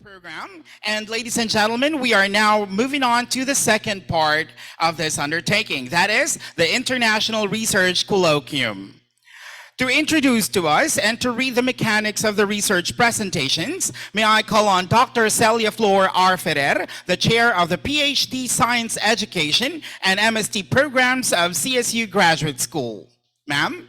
Program. And ladies and gentlemen, we are now moving on to the second part of this undertaking. That is the International Research Colloquium. To introduce to us and to read the mechanics of the research presentations, may I call on Dr. Celia Flor R. Ferrer, the chair of the PhD Science Education and MST programs of CSU Graduate School. Ma'am?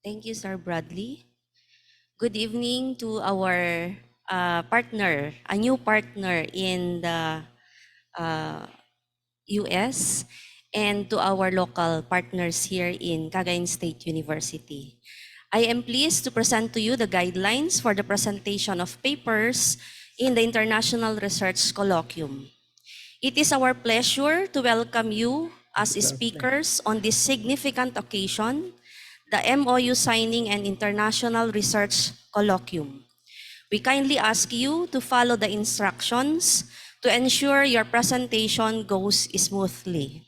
Thank you, Sir Bradley. Good evening to our partner, a new partner in the US, and to our local partners here in Cagayan State University. I am pleased to present to you the guidelines for the presentation of papers in the International Research Colloquium. It is our pleasure to welcome you as speakers on this significant occasion, the MOU signing and International Research Colloquium. We kindly ask you to follow the instructions to ensure your presentation goes smoothly.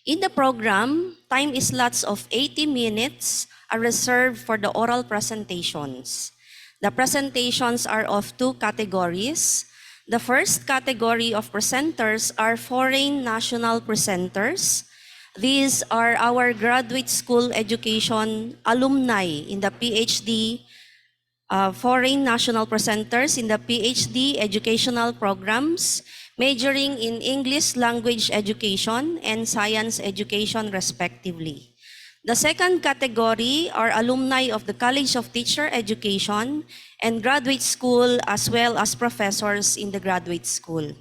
In the program, time slots of 80 minutes are reserved for the oral presentations. The presentations are of two categories. The first category of presenters are foreign national presenters. These are our graduate school education alumni in the PhD, foreign national presenters in the PhD educational programs, majoring in English language education and science education respectively. The second category are alumni of the College of Teacher Education and graduate school, as well as professors in the graduate school.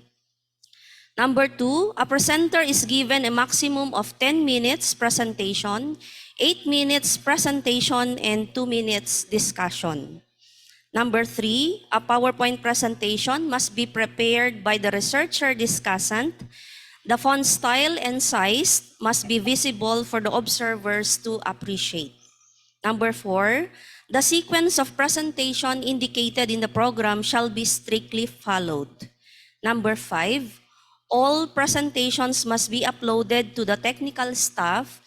Number two, a presenter is given a maximum of 10 minutes presentation, 8 minutes presentation, and 2 minutes discussion. Number three, a PowerPoint presentation must be prepared by the researcher discussant. The font style and size must be visible for the observers to appreciate. Number four, the sequence of presentation indicated in the program shall be strictly followed. Number five, all presentations must be uploaded to the technical staff.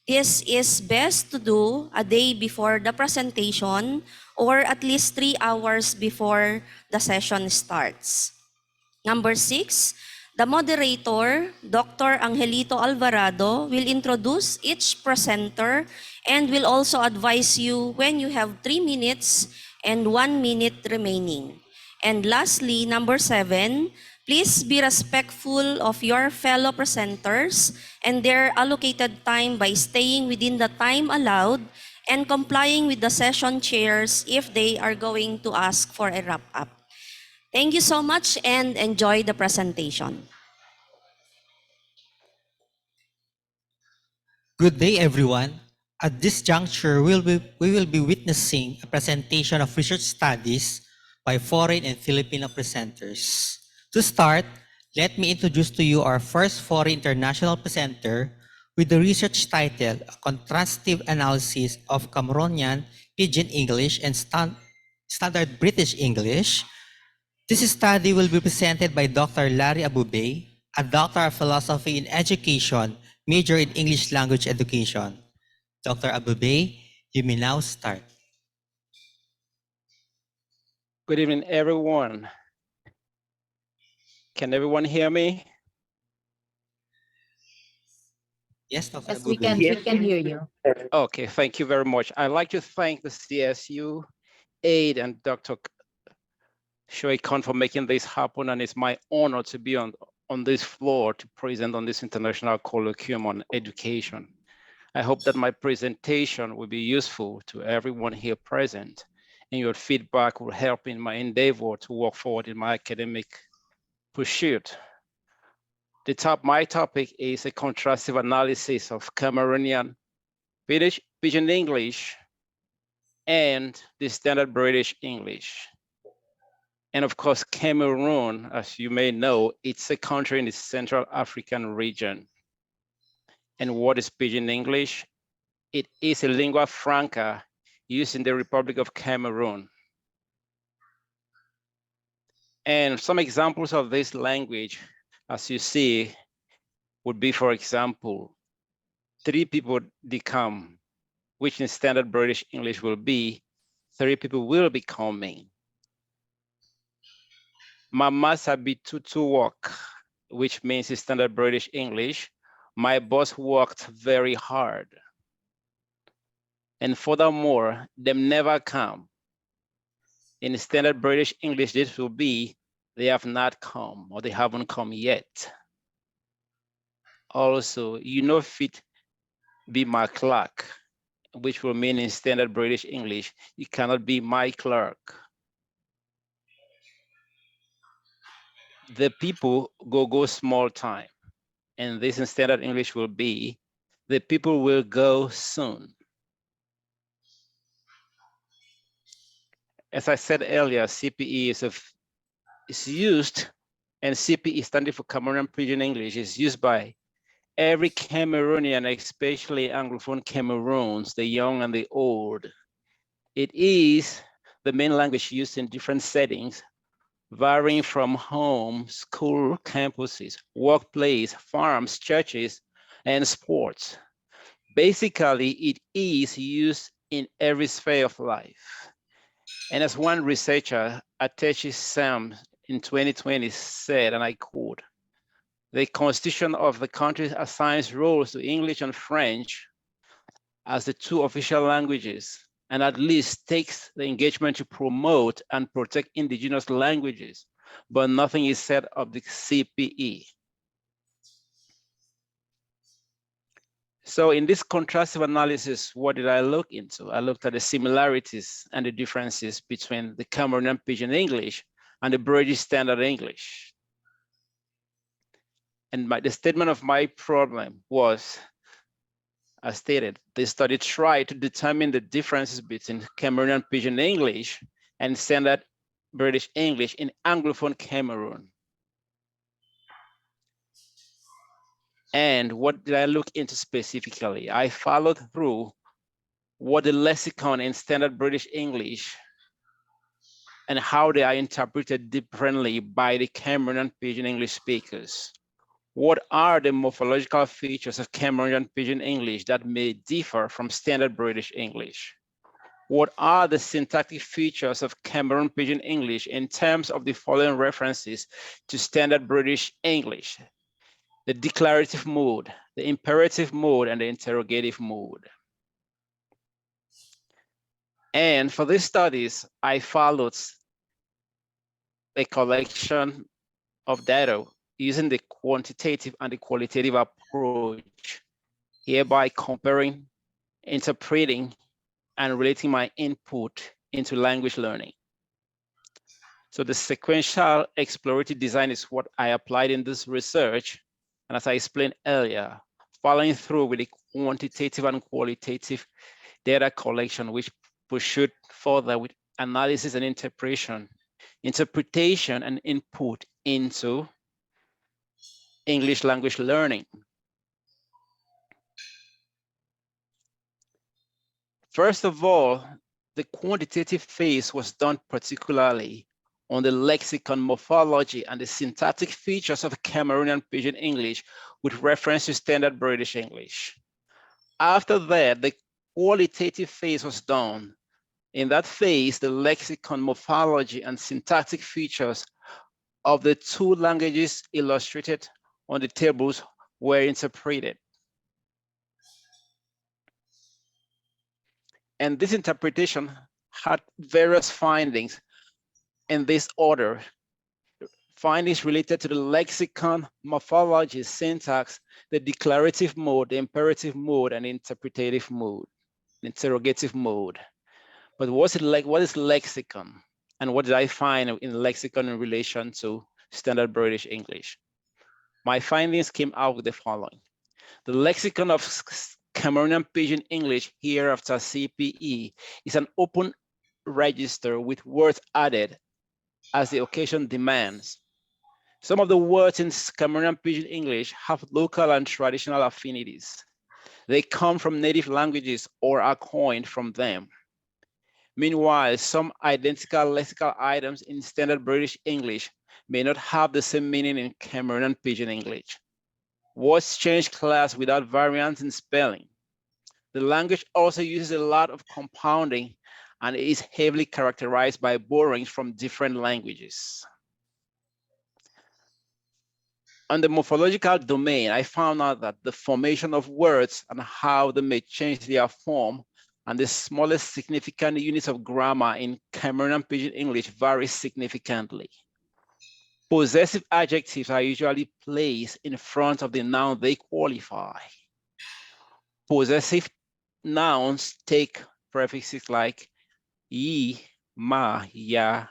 This is best to do a day before the presentation or at least 3 hours before the session starts. Number six, the moderator, Dr. Angelito Alvarado, will introduce each presenter and will also advise you when you have 3 minutes and 1 minute remaining. And lastly, number seven, please be respectful of your fellow presenters and their allocated time by staying within the time allowed and complying with the session chairs if they are going to ask for a wrap-up. Thank you so much and enjoy the presentation. Good day, everyone. At this juncture, we will be witnessing a presentation of research studies by foreign and Filipino presenters. To start, let me introduce to you our first foreign international presenter with the research title, A Contrastive Analysis of Cameroonian Pidgin English and Standard British English. This study will be presented by Dr. Larry Abube, a Doctor of Philosophy in Education, major in English Language Education. Dr. Abube, you may now start. Good evening, everyone. Can everyone hear me? Yes, Dr. Yes, Abube. we can hear you. Okay, thank you very much. I'd like to thank the CSU, AID, and Dr. Shoikon for making this happen, and it's my honor to be on this floor to present on this international colloquium on education. I hope that my presentation will be useful to everyone here present, and your feedback will help in my endeavor to work forward in my academic pursuit. My topic is a contrastive analysis of Cameroonian Pidgin English and the Standard British English. And of course, Cameroon, as you may know, it's a country in the Central African region. And what is Pidgin English? It is a lingua franca used in the Republic of Cameroon. And some examples of this language, as you see, would be, for example, 3 people they come, which in standard British English will be 3 people will be coming. Mama sabi to work, which means in standard British English, my boss worked very hard. And furthermore, them never come. In standard British English, this will be they have not come or they haven't come yet. Also, you know fit be my clerk, which will mean in standard British English, you cannot be my clerk. The people go small time. And this in standard English will be, the people will go soon. As I said earlier, CPE is used, and CPE standing for Cameroonian Pidgin English is used by every Cameroonian, especially Anglophone Cameroons, the young and the old. It is the main language used in different settings, varying from home, school, campuses, workplace, farms, churches, and sports. Basically, it is used in every sphere of life. And as one researcher, Atechi Sam, in 2020 said, and I quote, the constitution of the country assigns roles to English and French as the 2 official languages, and at least takes the engagement to promote and protect indigenous languages, but nothing is said of the CPE. So in this contrastive analysis, what did I look into? I looked at the similarities and the differences between the Cameroonian Pidgin English and the British Standard English. And the statement of my problem was, as stated, the study tried to determine the differences between Cameroonian Pidgin English and Standard British English in Anglophone Cameroon. And what did I look into specifically? I followed through what the lexicon in Standard British English and how they are interpreted differently by the Cameroonian Pidgin English speakers. What are the morphological features of Cameroonian Pidgin English that may differ from Standard British English? What are the syntactic features of Cameroon Pidgin English in terms of the following references to Standard British English? The declarative mode, the imperative mode, and the interrogative mode. And for these studies, I followed a collection of data using the quantitative and the qualitative approach, hereby comparing, interpreting, and relating my input into language learning. So the sequential exploratory design is what I applied in this research. And as I explained earlier, following through with the quantitative and qualitative data collection, which pursued further with analysis and interpretation and input into English language learning. First of all, the quantitative phase was done particularly on the lexicon morphology and the syntactic features of Cameroonian Pidgin English with reference to Standard British English. After that, the qualitative phase was done. In that phase, the lexicon morphology and syntactic features of the 2 languages illustrated on the tables were interpreted. And this interpretation had various findings in this order. Findings related to the lexicon, morphology, syntax, the declarative mode, the imperative mode, and interpretative mode, interrogative mode. But what is lexicon? And what did I find in lexicon in relation to Standard British English? My findings came out with the following. The lexicon of Cameroonian Pidgin English, hereafter CPE, is an open register with words added as the occasion demands. Some of the words in Cameroonian Pidgin English have local and traditional affinities. They come from native languages or are coined from them. Meanwhile, some identical lexical items in Standard British English may not have the same meaning in Cameroonian Pidgin English. Words change class without variance in spelling. The language also uses a lot of compounding and is heavily characterized by borrowings from different languages. On the morphological domain, I found out that the formation of words and how they may change their form and the smallest significant units of grammar in Cameroonian Pidgin English vary significantly. Possessive adjectives are usually placed in front of the noun they qualify. Possessive nouns take prefixes like yi, ma, ya,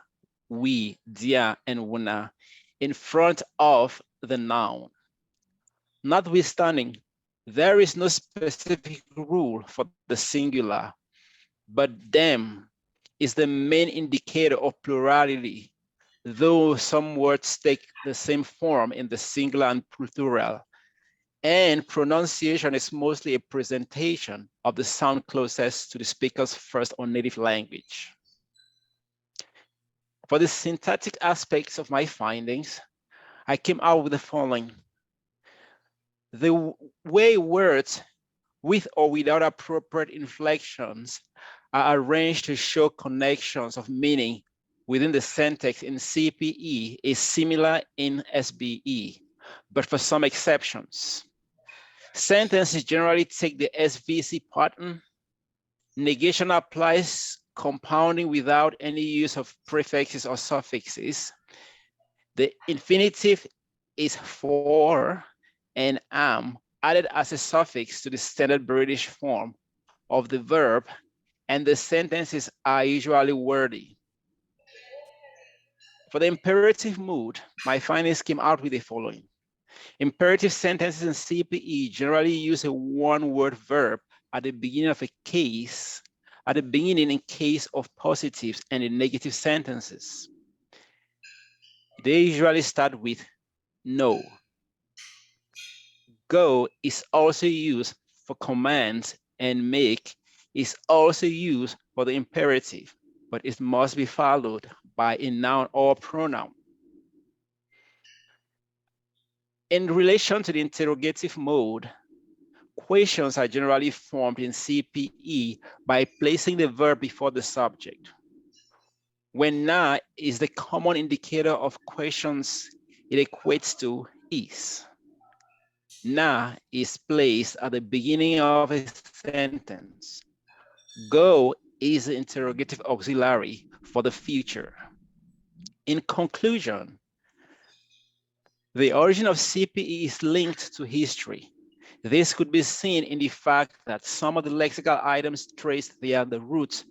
we, dia, and wuna in front of the noun. Notwithstanding, there is no specific rule for the singular, but them is the main indicator of plurality, though some words take the same form in the singular and plural, and pronunciation is mostly a presentation of the sound closest to the speaker's first or native language. For the syntactic aspects of my findings, I came out with the following. The way words with or without appropriate inflections are arranged to show connections of meaning within the syntax in CPE is similar in SBE, but for some exceptions. Sentences generally take the SVC pattern. Negation applies compounding without any use of prefixes or suffixes. The infinitive is for and am added as a suffix to the standard British form of the verb, and the sentences are usually wordy. For the imperative mood, my findings came out with the following. Imperative sentences in CPE generally use a one-word verb at the beginning of a case, at the beginning in case of positives and in negative sentences. They usually start with no. Go is also used for commands, and make is also used for the imperative, but it must be followed by a noun or pronoun. In relation to the interrogative mode, questions are generally formed in CPE by placing the verb before the subject. When na is the common indicator of questions, it equates to is. Na is placed at the beginning of a sentence. Go is the interrogative auxiliary for the future. In conclusion, the origin of CPE is linked to history. This could be seen in the fact that some of the lexical items trace their roots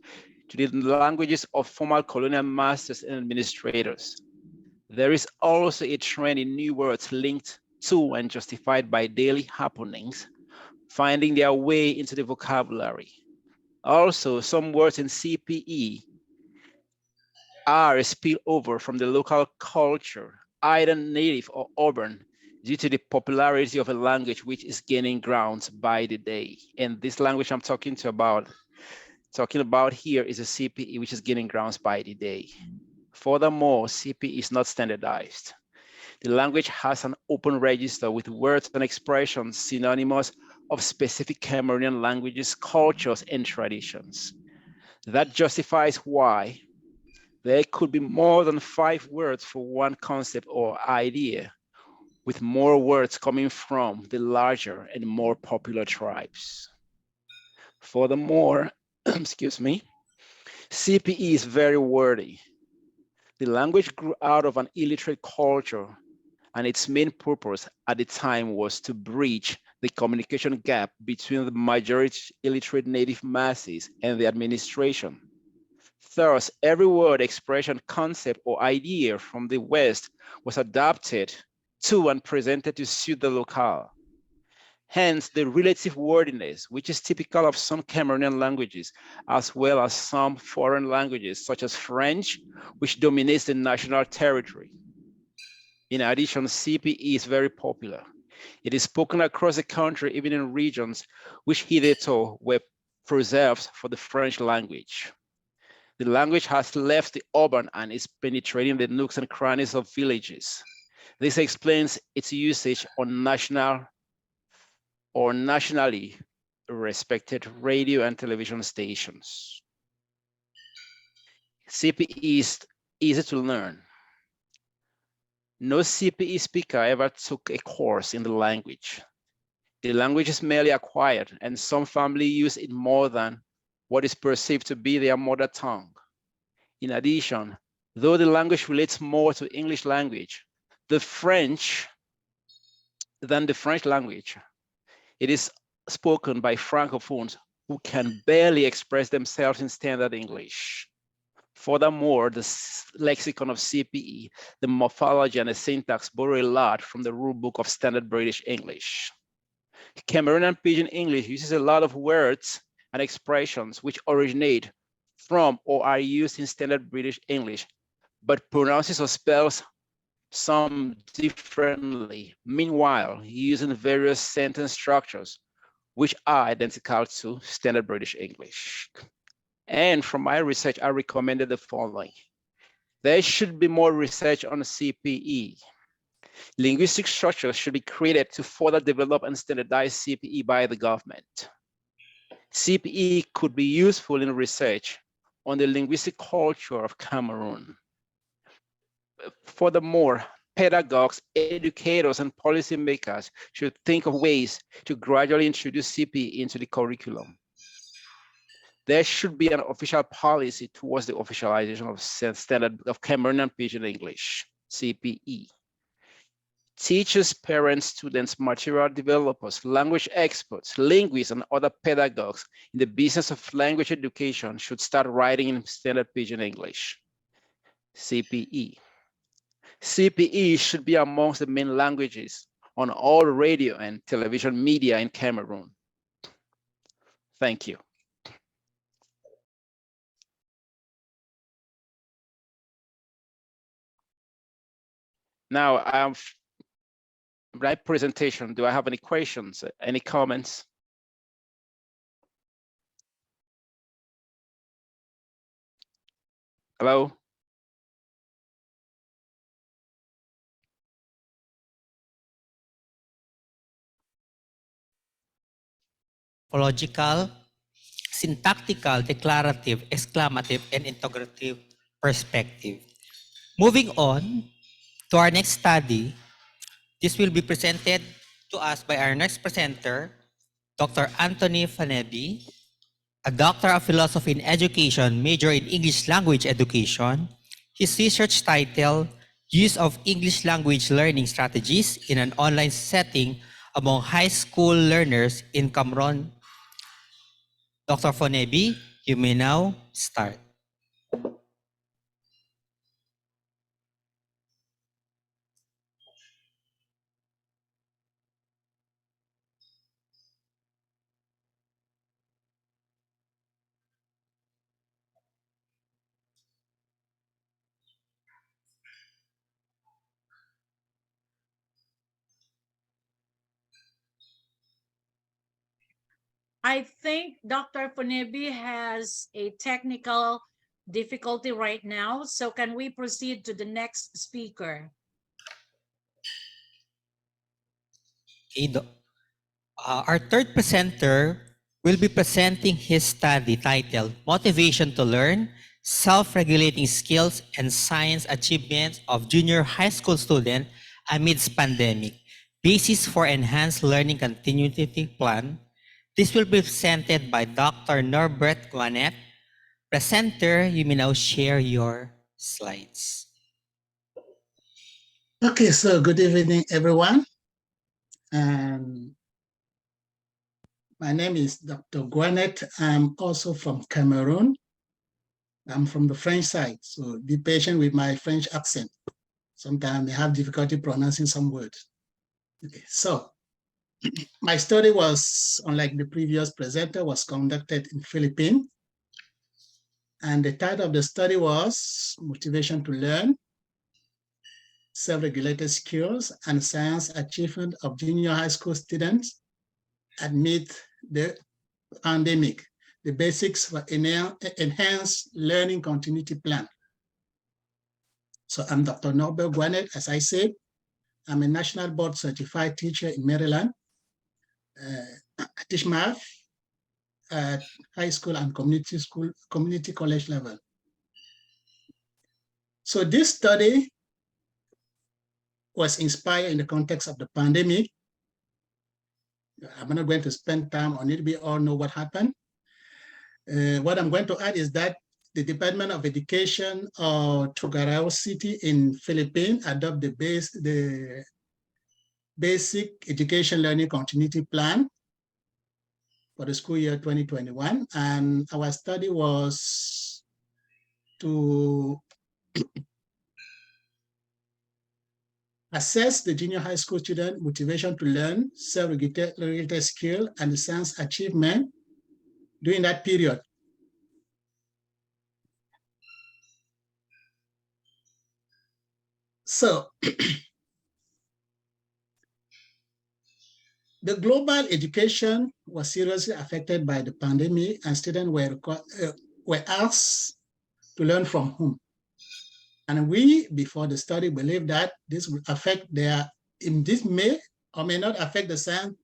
to the languages of former colonial masters and administrators. There is also a trend in new words linked to and justified by daily happenings, finding their way into the vocabulary. Also, some words in CPE are a spillover from the local culture, either native or urban, due to the popularity of a language which is gaining ground by the day. And this language I'm talking about here is a CPE which is gaining grounds by the day. Furthermore, CPE is not standardized. The language has an open register with words and expressions synonymous of specific Cameroonian languages, cultures, and traditions. That justifies why there could be more than 5 words for one concept or idea, with more words coming from the larger and more popular tribes. Furthermore, excuse me, CPE is very wordy. The language grew out of an illiterate culture, and its main purpose at the time was to bridge the communication gap between the majority illiterate native masses and the administration. Thus, every word, expression, concept, or idea from the West was adapted to and presented to suit the locale. Hence, the relative wordiness, which is typical of some Cameroonian languages, as well as some foreign languages, such as French, which dominates the national territory. In addition, CPE is very popular. It is spoken across the country, even in regions which hitherto were preserved for the French language. The language has left the urban and is penetrating the nooks and crannies of villages. This explains its usage on national or nationally respected radio and television stations. CPE is easy to learn. No CPE speaker ever took a course in the language. The language is merely acquired, and some families use it more than what is perceived to be their mother tongue. In addition, though the language relates more to English language, than the French language, it is spoken by Francophones who can barely express themselves in standard English. Furthermore, the lexicon of CPE, the morphology and the syntax borrow a lot from the rulebook of standard British English. Cameroonian Pidgin English uses a lot of words and expressions which originate from or are used in standard British English, but pronounces or spells some differently, meanwhile using various sentence structures which are identical to standard British English. And from my research, I recommended the following. There should be more research on CPE. Linguistic structures should be created to further develop and standardize CPE by the government. CPE could be useful in research on the linguistic culture of Cameroon. Furthermore, pedagogues, educators, and policymakers should think of ways to gradually introduce CPE into the curriculum. There should be an official policy towards the officialization of standard of Cameroonian Pidgin English, CPE. Teachers, parents, students, material developers, language experts, linguists, and other pedagogues in the business of language education should start writing in standard Pidgin English, CPE. CPE should be amongst the main languages on all radio and television media in Cameroon. Thank you. Now, my presentation, do I have any questions, any comments? Hello? Morphological, syntactical, declarative, exclamative, and integrative perspective. Moving on to our next study, this will be presented to us by our next presenter, Dr. Anthony Fanebi, a Doctor of Philosophy in Education, major in English Language Education. His research title, Use of English Language Learning Strategies in an Online Setting Among High School Learners in Cameroon. Dr. Fanebi, you may now start. I think Dr. Fonebi has a technical difficulty right now. So can we proceed to the next speaker? Okay, our third presenter will be presenting his study titled Motivation to Learn, Self-Regulating Skills and Science Achievements of Junior High School Student Amidst Pandemic, Basis for Enhanced Learning Continuity Plan. This will be presented by Dr. Norbert Guanet. Presenter, you may now share your slides. Okay, so good evening, everyone. My name is Dr. Guanet. I'm also from Cameroon. I'm from the French side, so be patient with my French accent. Sometimes I have difficulty pronouncing some words. Okay, so my study was, unlike the previous presenter, was conducted in Philippines. And the title of the study was Motivation to Learn, Self-Regulated Skills and Science Achievement of Junior High School Students Amid the Pandemic, the basics for enhanced learning continuity plan. So I'm Dr. Norbert Guanet, as I said. I'm a national board certified teacher in Maryland. I teach math at high school and community college level. So this study was inspired in the context of the pandemic. I'm not going to spend time on it. We all know what happened. What I'm going to add is that the Department of Education of Cagayan City in Philippines adopt the basic education learning continuity plan for the school year 2021. And our study was to assess the junior high school student motivation to learn, self-regulated skill, and science achievement during that period. So the global education was seriously affected by the pandemic, and students were asked to learn from home. And we, before the study, believed that this would affect this may or may not affect the science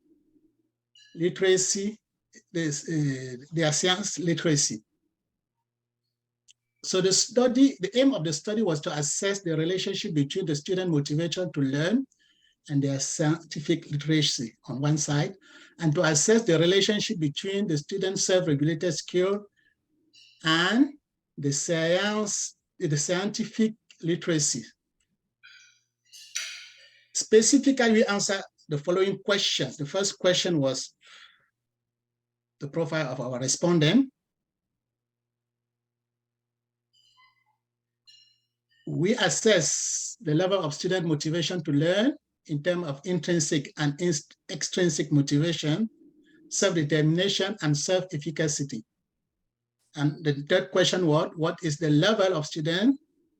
literacy, their science literacy. So the aim of the study was to assess the relationship between the student motivation to learn and their scientific literacy on one side, and to assess the relationship between the student's self-regulated skill and the scientific literacy. Specifically, we answered the following questions. The first question was the profile of our respondent. We assess the level of student motivation to learn in terms of intrinsic and extrinsic motivation, self-determination, and self-efficacy. And the third question was, what is the level of student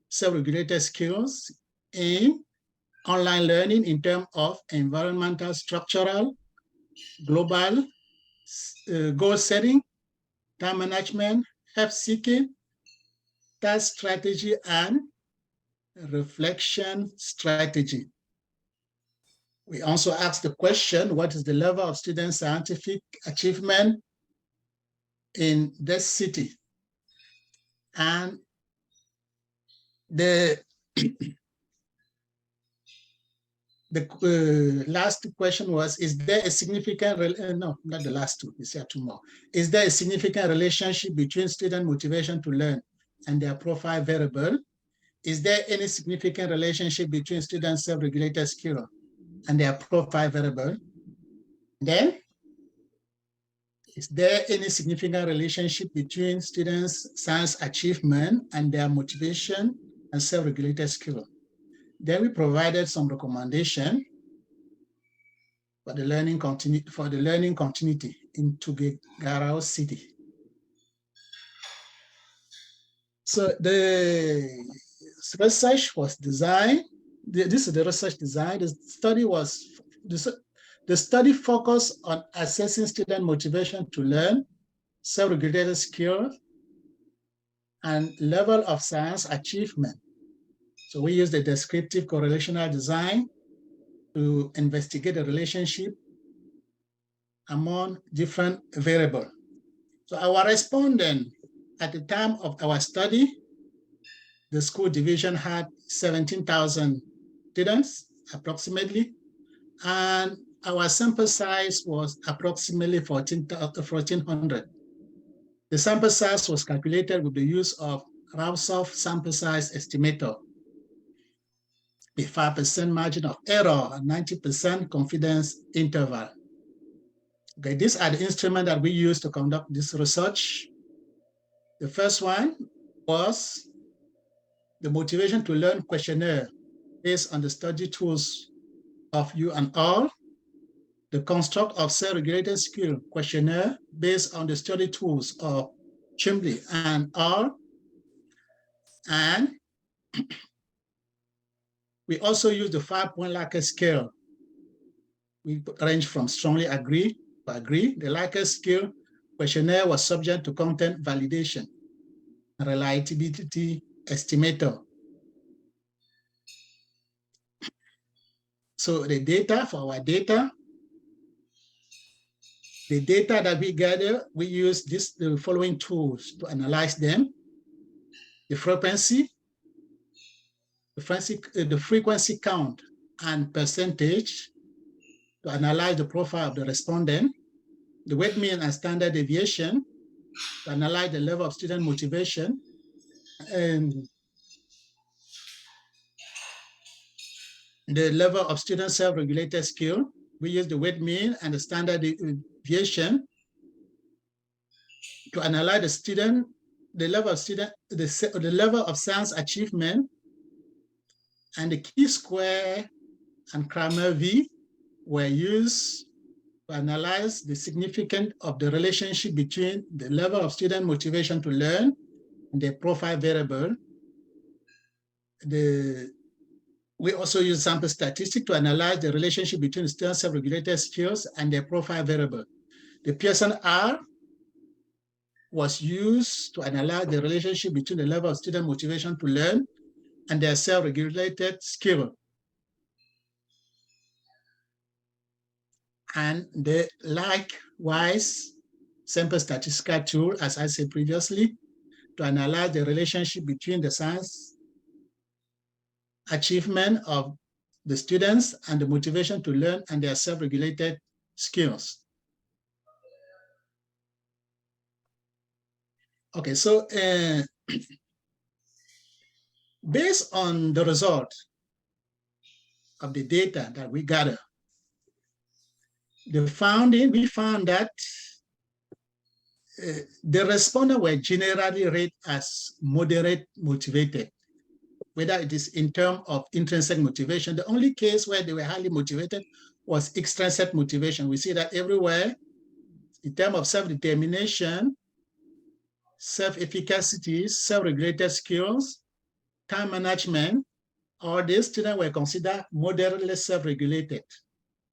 self-regulated skills in online learning in terms of environmental, structural, global, goal setting, time management, help seeking, task strategy, and reflection strategy. We also asked the question, what is the level of student scientific achievement in this city? And the last question was, is there a significant, no, not the last two, is there two more. Is there a significant relationship between student motivation to learn and their profile variable? Is there any significant relationship between student self-regulated skill and their profile variable? Then, is there any significant relationship between students' science achievement and their motivation and self-regulated skill? Then we provided some recommendation for the learning continuity in Cagayan City. So the research was designed. This is the research design. The study focused on assessing student motivation to learn, self-regulated skill, and level of science achievement. So we used the descriptive correlational design to investigate the relationship among different variables. So our respondent at the time of our study, the school division had 17,000 students approximately, and our sample size was approximately 1,400. The sample size was calculated with the use of Rausoff sample size estimator, a 5% margin of error and 90% confidence interval. Okay, these are the instruments that we use to conduct this research. The first one was the motivation to learn questionnaire based on the study tools of you and all, the construct of self-regulated skill questionnaire based on the study tools of Chimbley and all, and we also use the 5-point Likert scale. We range from strongly agree to agree. The Likert scale questionnaire was subject to content validation, reliability estimator. So the data for our data, the data that we gather, we use the following tools to analyze them. The frequency count and percentage to analyze the profile of the respondent, the weight mean and standard deviation to analyze the level of student motivation, and the level of student self-regulated skill. We use the weight mean and the standard deviation to analyze the level of science achievement, and the chi-square and Kramer V were used to analyze the significance of the relationship between the level of student motivation to learn and the profile variable. We also use sample statistics to analyze the relationship between student self-regulated skills and their profile variable. The Pearson R was used to analyze the relationship between the level of student motivation to learn and their self-regulated skill. And the likewise sample statistical tool, as I said previously, to analyze the relationship between the science achievement of the students and the motivation to learn and their self-regulated skills. Okay, so based on the result of the data that we gather, we found that the respondents were generally rated as moderate motivated, whether it is in terms of intrinsic motivation. The only case where they were highly motivated was extrinsic motivation. We see that everywhere in terms of self-determination, self-efficacy, self-regulated skills, time management, all these students were considered moderately self-regulated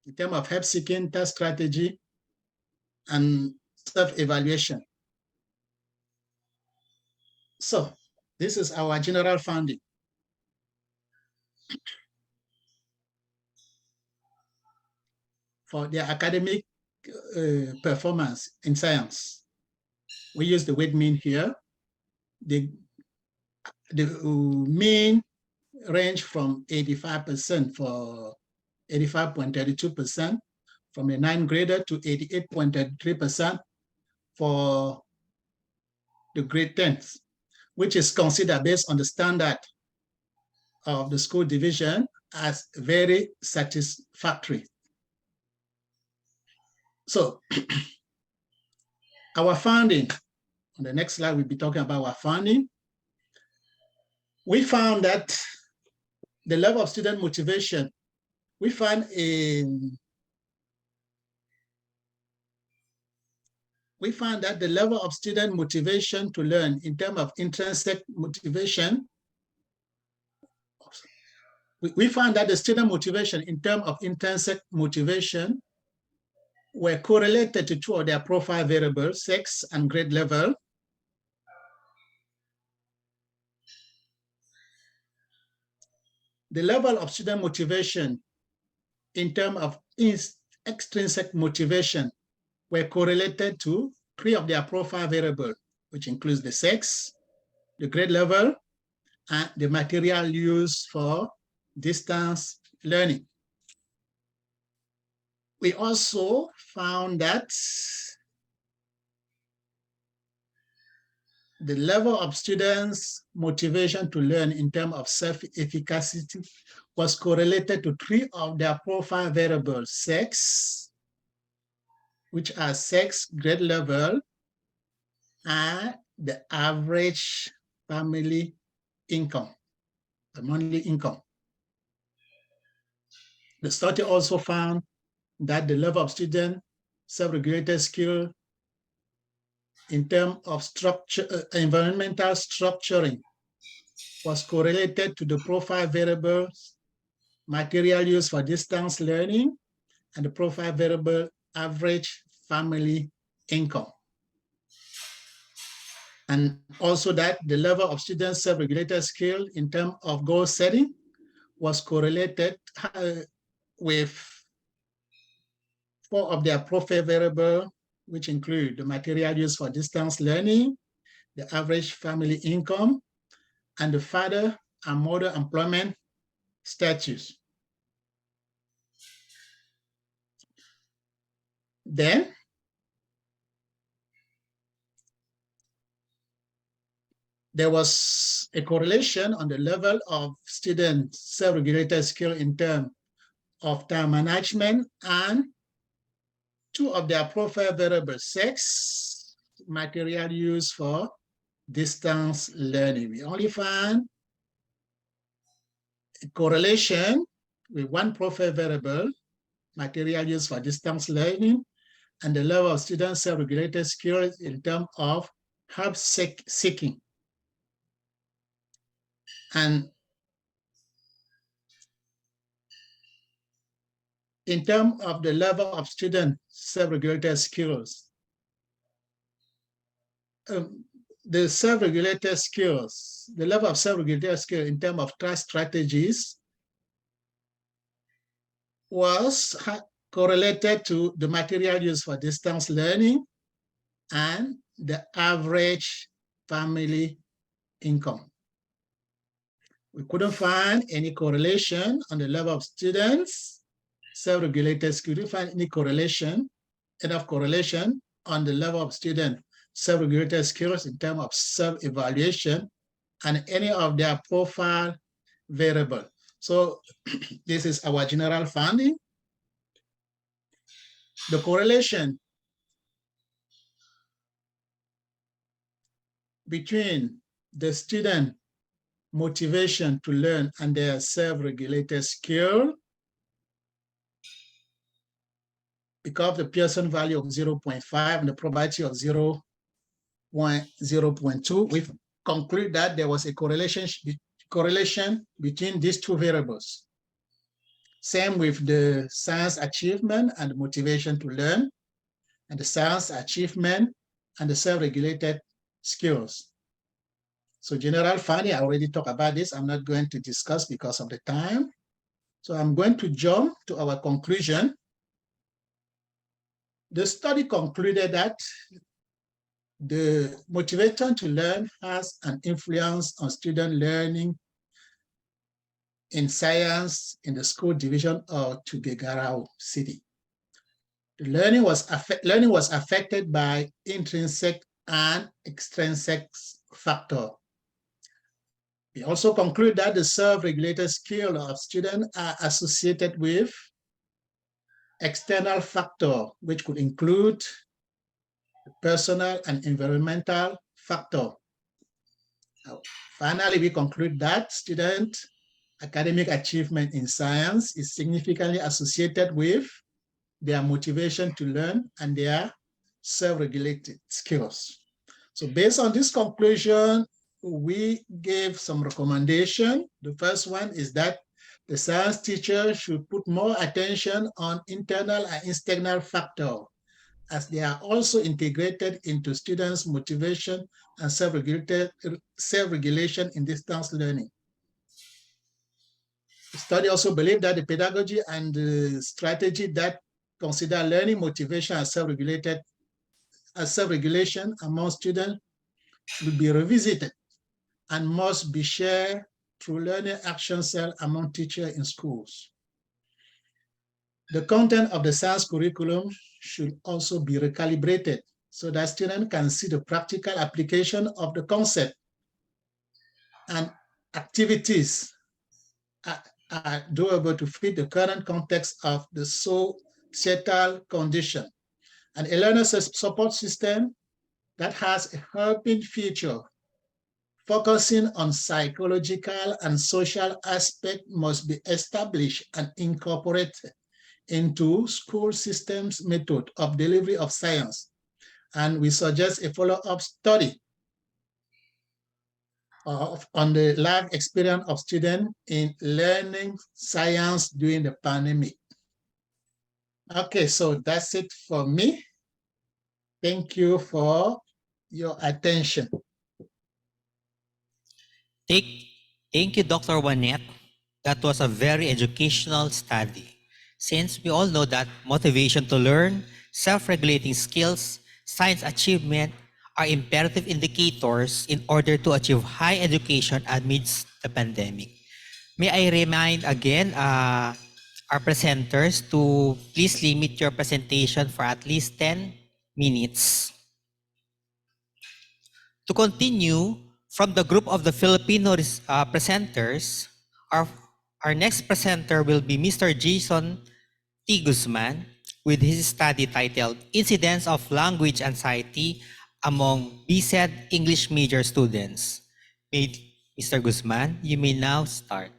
in terms of help-seeking, task strategy, and self-evaluation. So this is our general finding. For their academic performance in science, we use the weight mean here. The mean range from 85% for 85.32% from a 9th grader to 88.33% for the grade 10th, which is considered based on the standard of the school division as very satisfactory. So our finding, on the next slide, we'll be talking about our finding. We found that the level of student motivation, we found that the level of student motivation to learn in terms of intrinsic motivation, we found that the student motivation in terms of intrinsic motivation were correlated to two of their profile variables, sex and grade level. The level of student motivation in terms of extrinsic motivation were correlated to three of their profile variables, which includes the sex, the grade level, and the material used for distance learning. We also found that the level of students' motivation to learn in terms of self-efficacy was correlated to three of their profile variables: sex, which are sex, grade level, and the average family income, the monthly income. The study also found that the level of student self-regulated skill in terms of environmental structuring was correlated to the profile variables, material used for distance learning, and the profile variable average family income. And also that the level of students' self-regulated skill in terms of goal setting was correlated with 4 of their profile variables, which include the material used for distance learning, the average family income, and the father and mother employment status. Then there was a correlation on the level of student self-regulated skill in terms of time management and 2 of their profile variables, sex, material used for distance learning. We only found a correlation with 1 profile variable, material used for distance learning, and the level of student self-regulated skills in terms of help seeking. And in terms of the level of student self-regulated skills, the self-regulated skills, the level of self-regulated skill in terms of trust strategies was correlated to the material used for distance learning and the average family income. We couldn't find any correlation on the level of students self-regulated skill. We didn't find any correlation, enough correlation on the level of student self-regulated skills in terms of self-evaluation and any of their profile variable. So this is our general finding. The correlation between the student motivation to learn and their self-regulated skill, because of the Pearson value of 0.5 and the probability of 0.2, we conclude that there was a correlation between these 2 variables. Same with the science achievement and the motivation to learn, and the science achievement and the self-regulated skills. So general finding, I already talked about this. I'm not going to discuss because of the time. So I'm going to jump to our conclusion. The study concluded that the motivation to learn has an influence on student learning in science in the school division of Cagayan City. The learning was affected by intrinsic and extrinsic factors. We also conclude that the self-regulated skills of students are associated with external factors, which could include personal and environmental factors. Finally, we conclude that student academic achievement in science is significantly associated with their motivation to learn and their self-regulated skills. So based on this conclusion, we gave some recommendation. The first one is that the science teacher should put more attention on internal and external factors, as they are also integrated into students' motivation and self-regulation in distance learning. The study also believed that the pedagogy and the strategy that consider learning motivation as self-regulation among students should be revisited and must be shared through learning action cell among teachers in schools. The content of the science curriculum should also be recalibrated so that students can see the practical application of the concept and activities are doable to fit the current context of the societal condition. And a learner support system that has a helping feature focusing on psychological and social aspects must be established and incorporated into school systems method of delivery of science. And we suggest a follow-up study on the life experience of students in learning science during the pandemic. Okay, so that's it for me. Thank you for your attention. Thank, thank you, Dr. Juanet. That was a very educational study. Since we all know that motivation to learn, self-regulating skills, science achievement are imperative indicators in order to achieve high education amidst the pandemic. May I remind again our presenters to please limit your presentation for at least 10 minutes. To continue, from the group of the Filipino presenters, our, our next presenter will be Mr. Jason T. Guzman with his study titled Incidence of Language Anxiety Among BSED English Major Students. Mr. Guzman, you may now start.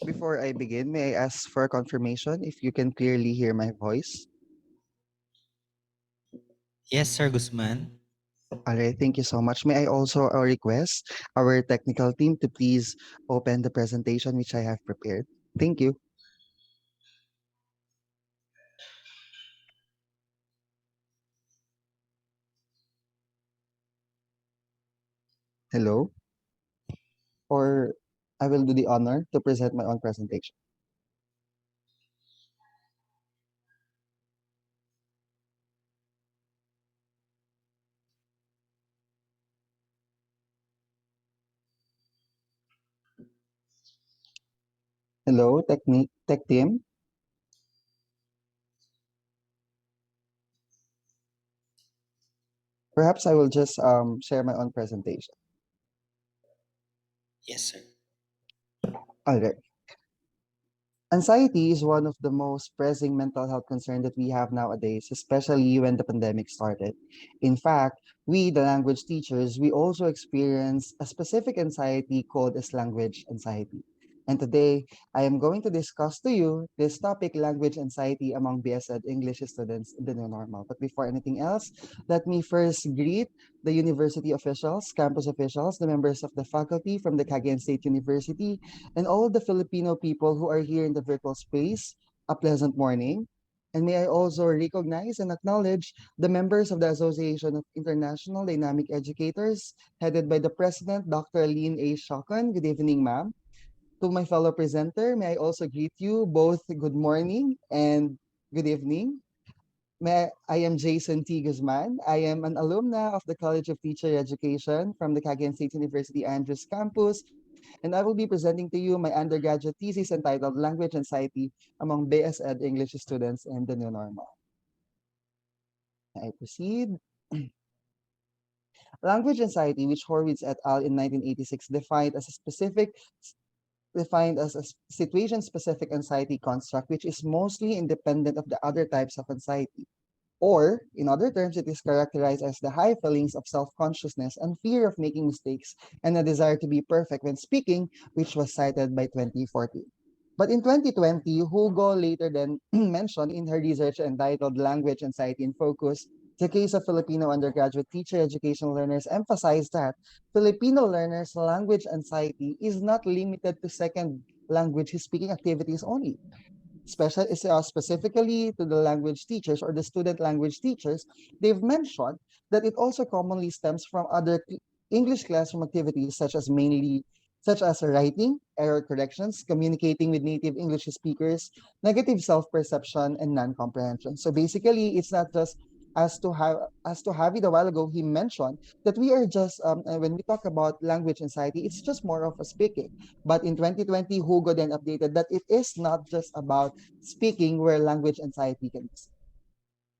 Before I begin, may I ask for confirmation if you can clearly hear my voice? Yes, Sir Guzman. All right, thank you so much. May I also request our technical team to please open the presentation which I have prepared. Thank you. Hello, or I will do the honor to present my own presentation. Hello, tech team. Perhaps I will just share my own presentation. Yes, sir. All right. Anxiety is one of the most pressing mental health concerns that we have nowadays, especially when the pandemic started. In fact, we, the language teachers, we also experience a specific anxiety called as language anxiety. And today, I am going to discuss to you this topic, language anxiety among BSED English students in the new normal. But before anything else, let me first greet the university officials, campus officials, the members of the faculty from the Cagayan State University, and all the Filipino people who are here in the virtual space, a pleasant morning. And may I also recognize and acknowledge the members of the Association of International Dynamic Educators, headed by the President, Dr. Lynn A. Shokon. Good evening, ma'am. To my fellow presenter, may I also greet you both good morning and good evening. I am Jason T. Guzman. I am an alumna of the College of Teacher Education from the Cagayan State University Andrews campus, and I will be presenting to you my undergraduate thesis entitled Language Anxiety Among BSED English Students in the New Normal. I proceed. Language anxiety, which Horwitz et al. In 1986 defined as a situation-specific anxiety construct, which is mostly independent of the other types of anxiety. Or, in other terms, it is characterized as the high feelings of self-consciousness and fear of making mistakes and a desire to be perfect when speaking, which was cited by 2014. But in 2020, Hugo later then mentioned in her research entitled Language Anxiety in Focus, the case of Filipino undergraduate teacher education learners emphasized that Filipino learners' language anxiety is not limited to second language speaking activities only specifically to the language teachers or the student language teachers, they've mentioned that it also commonly stems from other English classroom activities such as writing, error corrections, communicating with native English speakers, negative self-perception, and non-comprehension. So basically, it's not just as to Javid a while ago, he mentioned that we are just when we talk about language anxiety, it's just more of a speaking. But in 2020, Hugo then updated that it is not just about speaking where language anxiety can be.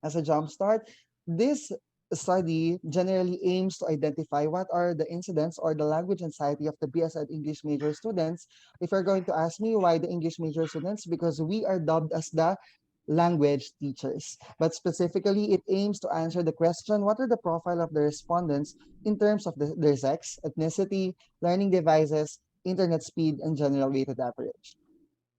As a jumpstart, this study generally aims to identify what are the incidents or the language anxiety of the BSED English major students. If you're going to ask me why the English major students, because we are dubbed as the language teachers. But specifically, it aims to answer the question, what are the profile of the respondents in terms of their sex, ethnicity, learning devices, internet speed, and general weighted average.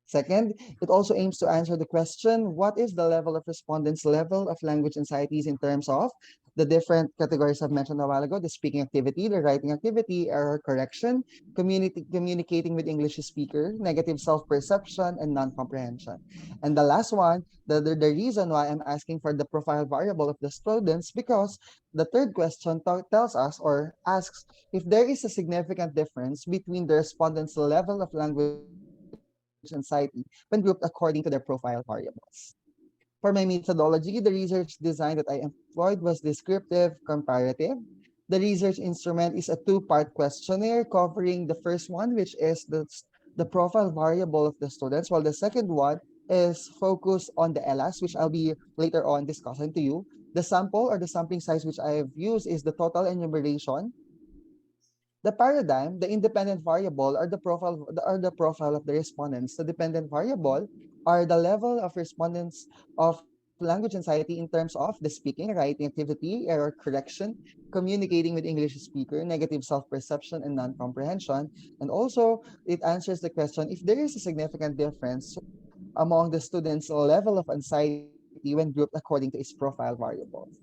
Second, it also aims to answer the question, what is the level of respondents' level of language anxieties in terms of the different categories I've mentioned a while ago: the speaking activity, the writing activity, error correction, communicating with English speaker, negative self-perception, and non-comprehension. And the last one, the reason why I'm asking for the profile variable of the students, because the third question tells us or asks if there is a significant difference between the respondents' level of language anxiety when grouped according to their profile variables. For my methodology, the research design that I employed was descriptive comparative. The research instrument is a two-part questionnaire covering the first one, which is the profile variable of the students, while the second one is focused on the ELAS, which I'll be later on discussing to you. The sample or the sampling size which I have used is the total enumeration. The paradigm, the independent variable, are the profile of the respondents. The dependent variable are the level of respondents of language anxiety in terms of the speaking, writing activity, error correction, communicating with English speaker, negative self-perception, and non-comprehension. And also, it answers the question if there is a significant difference among the students' level of anxiety when grouped according to its profile variables.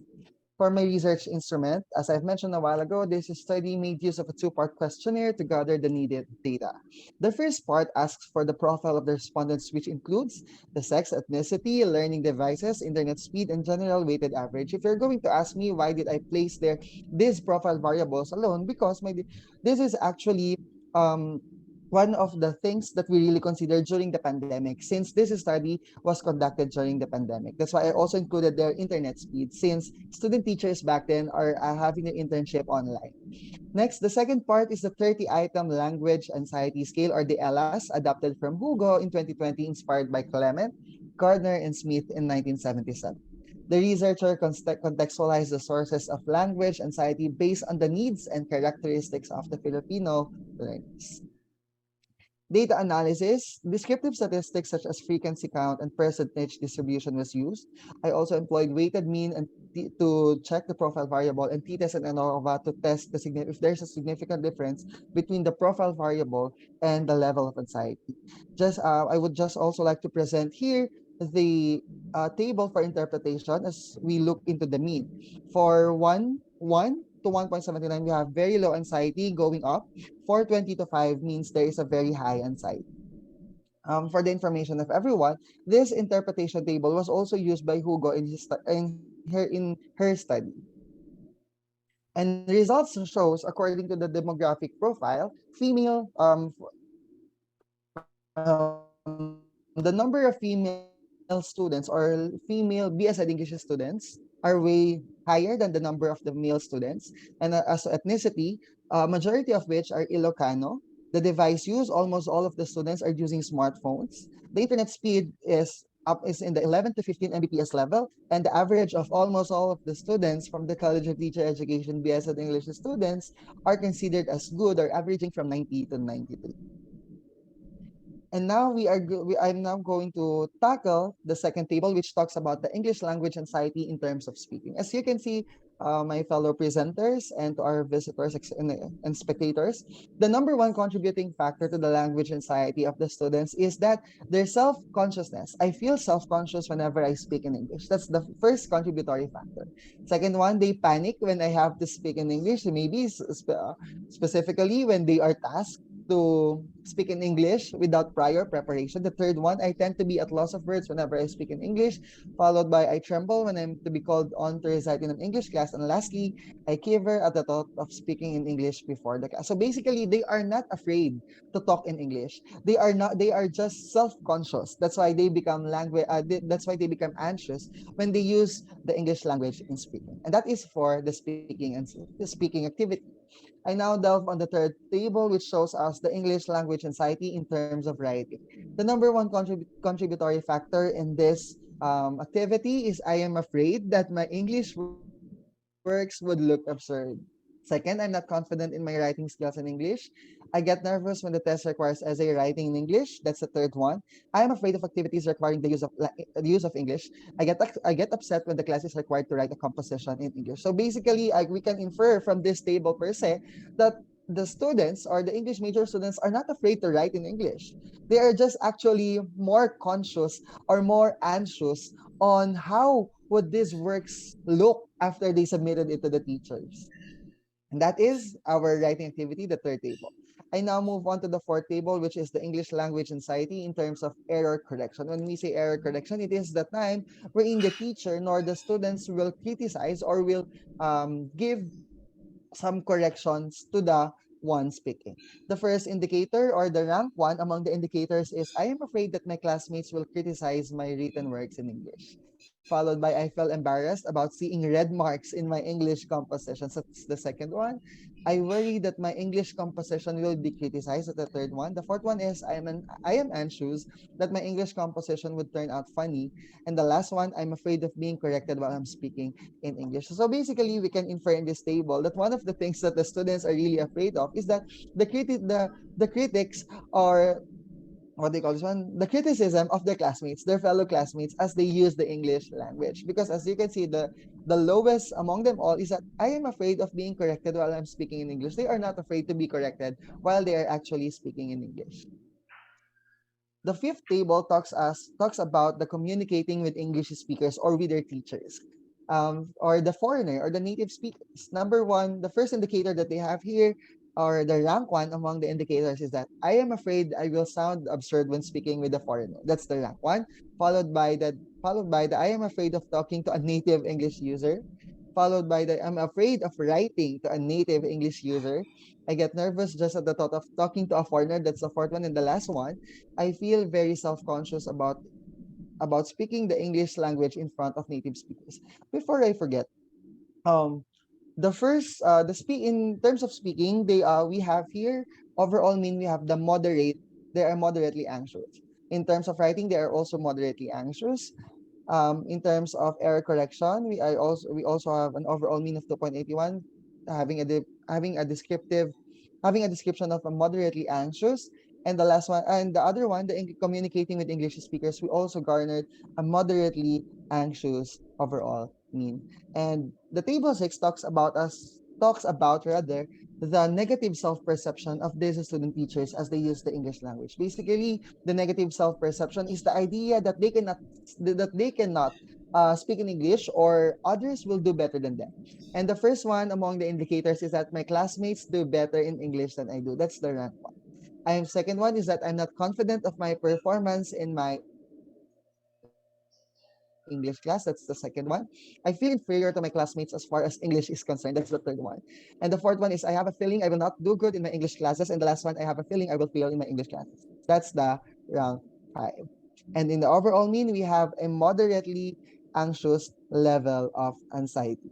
For my research instrument, as I've mentioned a while ago, this study made use of a two-part questionnaire to gather the needed data. The first part asks for the profile of the respondents, which includes the sex, ethnicity, learning devices, internet speed, and general weighted average. If you're going to ask me why did I place there these profile variables alone, because this is actually um, one of the things that we really considered during the pandemic, since this study was conducted during the pandemic. That's why I also included their internet speed, since student teachers back then are having an internship online. Next, the second part is the 30-item language anxiety scale, or the ELAS, adopted from Hugo in 2020, inspired by Clement, Gardner, and Smith in 1977. The researcher contextualized the sources of language anxiety based on the needs and characteristics of the Filipino learners. Data analysis, descriptive statistics such as frequency count and percentage distribution was used. I also employed weighted mean and to check the profile variable, and t-test and ANOVA to test if there's a significant difference between the profile variable and the level of anxiety. I would just also like to present here the table for interpretation as we look into the mean. For 1 to 1.79, we have very low anxiety going up. 420 to 5 means there is a very high anxiety. For the information of everyone, this interpretation table was also used by Hugo in her study. And results shows, according to the demographic profile, the number of female students or female BS Ed English students are way higher than the number of the male students. And as to ethnicity, majority of which are Ilocano. The device used, almost all of the students are using smartphones. The internet speed is in the 11 to 15 Mbps level, and the average of almost all of the students from the College of Teacher Education BS Ed English students are considered as good, or averaging from 90 to 93. And now I'm now going to tackle the second table, which talks about the English language anxiety in terms of speaking. As you can see, my fellow presenters and to our visitors and spectators, the number one contributing factor to the language anxiety of the students is that their self-consciousness. I feel self-conscious whenever I speak in English. That's the first contributory factor. Second one, they panic when I have to speak in English, maybe specifically when they are tasked to speak in English without prior preparation. The third one, I tend to be at loss of words whenever I speak in English, followed by I tremble when I'm to be called on to recite in an English class. And lastly, I quiver at the thought of speaking in English before the class. So basically, they are not afraid to talk in English. They are just self-conscious. That's why they become that's why they become anxious when they use the English language in speaking. And that is for the speaking activity. I now delve on the third table, which shows us the English language anxiety in terms of writing. The number one contributory factor in this activity is I am afraid that my English works would look absurd. Second, I'm not confident in my writing skills in English. I get nervous when the test requires essay writing in English. That's the third one. I am afraid of activities requiring the use of English. I get upset when the class is required to write a composition in English. So basically, we can infer from this table per se that the students or the English major students are not afraid to write in English. They are just actually more conscious or more anxious on how would these works look after they submitted it to the teachers? And that is our writing activity, the third table. I now move on to the fourth table, which is the English language anxiety in terms of error correction. When we say error correction, it is the time wherein the teacher nor the students will criticize or will give some corrections to the one speaking. The first indicator or the rank one among the indicators is I am afraid that my classmates will criticize my written works in English. Followed by I felt embarrassed about seeing red marks in my English compositions. That's the second one. I worry that my English composition will be criticized at the third one. The fourth one is I am anxious that my English composition would turn out funny. And the last one, I'm afraid of being corrected while I'm speaking in English. So basically, we can infer in this table that one of the things that the students are really afraid of is that the critics are what they call this one, the criticism of their classmates, their fellow classmates, as they use the English language. Because as you can see, the lowest among them all is that I am afraid of being corrected while I'm speaking in English. They are not afraid to be corrected while they are actually speaking in English. The fifth table talks about the communicating with English speakers or with their teachers, or the foreigner or the native speakers. Number one, the first indicator that they have here, or the rank one among the indicators, is that I am afraid I will sound absurd when speaking with a foreigner. That's the rank one, followed by the I am afraid of talking to a native English user, followed by the I'm afraid of writing to a native English user. I get nervous just at the thought of talking to a foreigner. That's the fourth one. And the last one, I feel very self-conscious about speaking the English language in front of native speakers. Before I forget, um, the first the speak in terms of speaking, they we have here overall mean we have the moderate. They are moderately anxious. In terms of writing, they are also moderately anxious. In terms of error correction, we also have an overall mean of 2.81, having a description of a moderately anxious. And the last one, and the other one, communicating with English speakers, we also garnered a moderately anxious overall mean. And the table 6 talks about rather the negative self-perception of these student teachers as they use the English language. Basically, the negative self-perception is the idea that they cannot speak in English or others will do better than them. And the first one among the indicators is that my classmates do better in English than I do. That's the rank one. I'm second one is that I'm not confident of my performance in my English class. That's the second one. I feel inferior to my classmates as far as English is concerned. That's the third one. And the fourth one is I have a feeling I will not do good in my English classes. And the last one, I have a feeling I will fail in my English classes. That's the rank 5. And in the overall mean, we have a moderately anxious level of anxiety.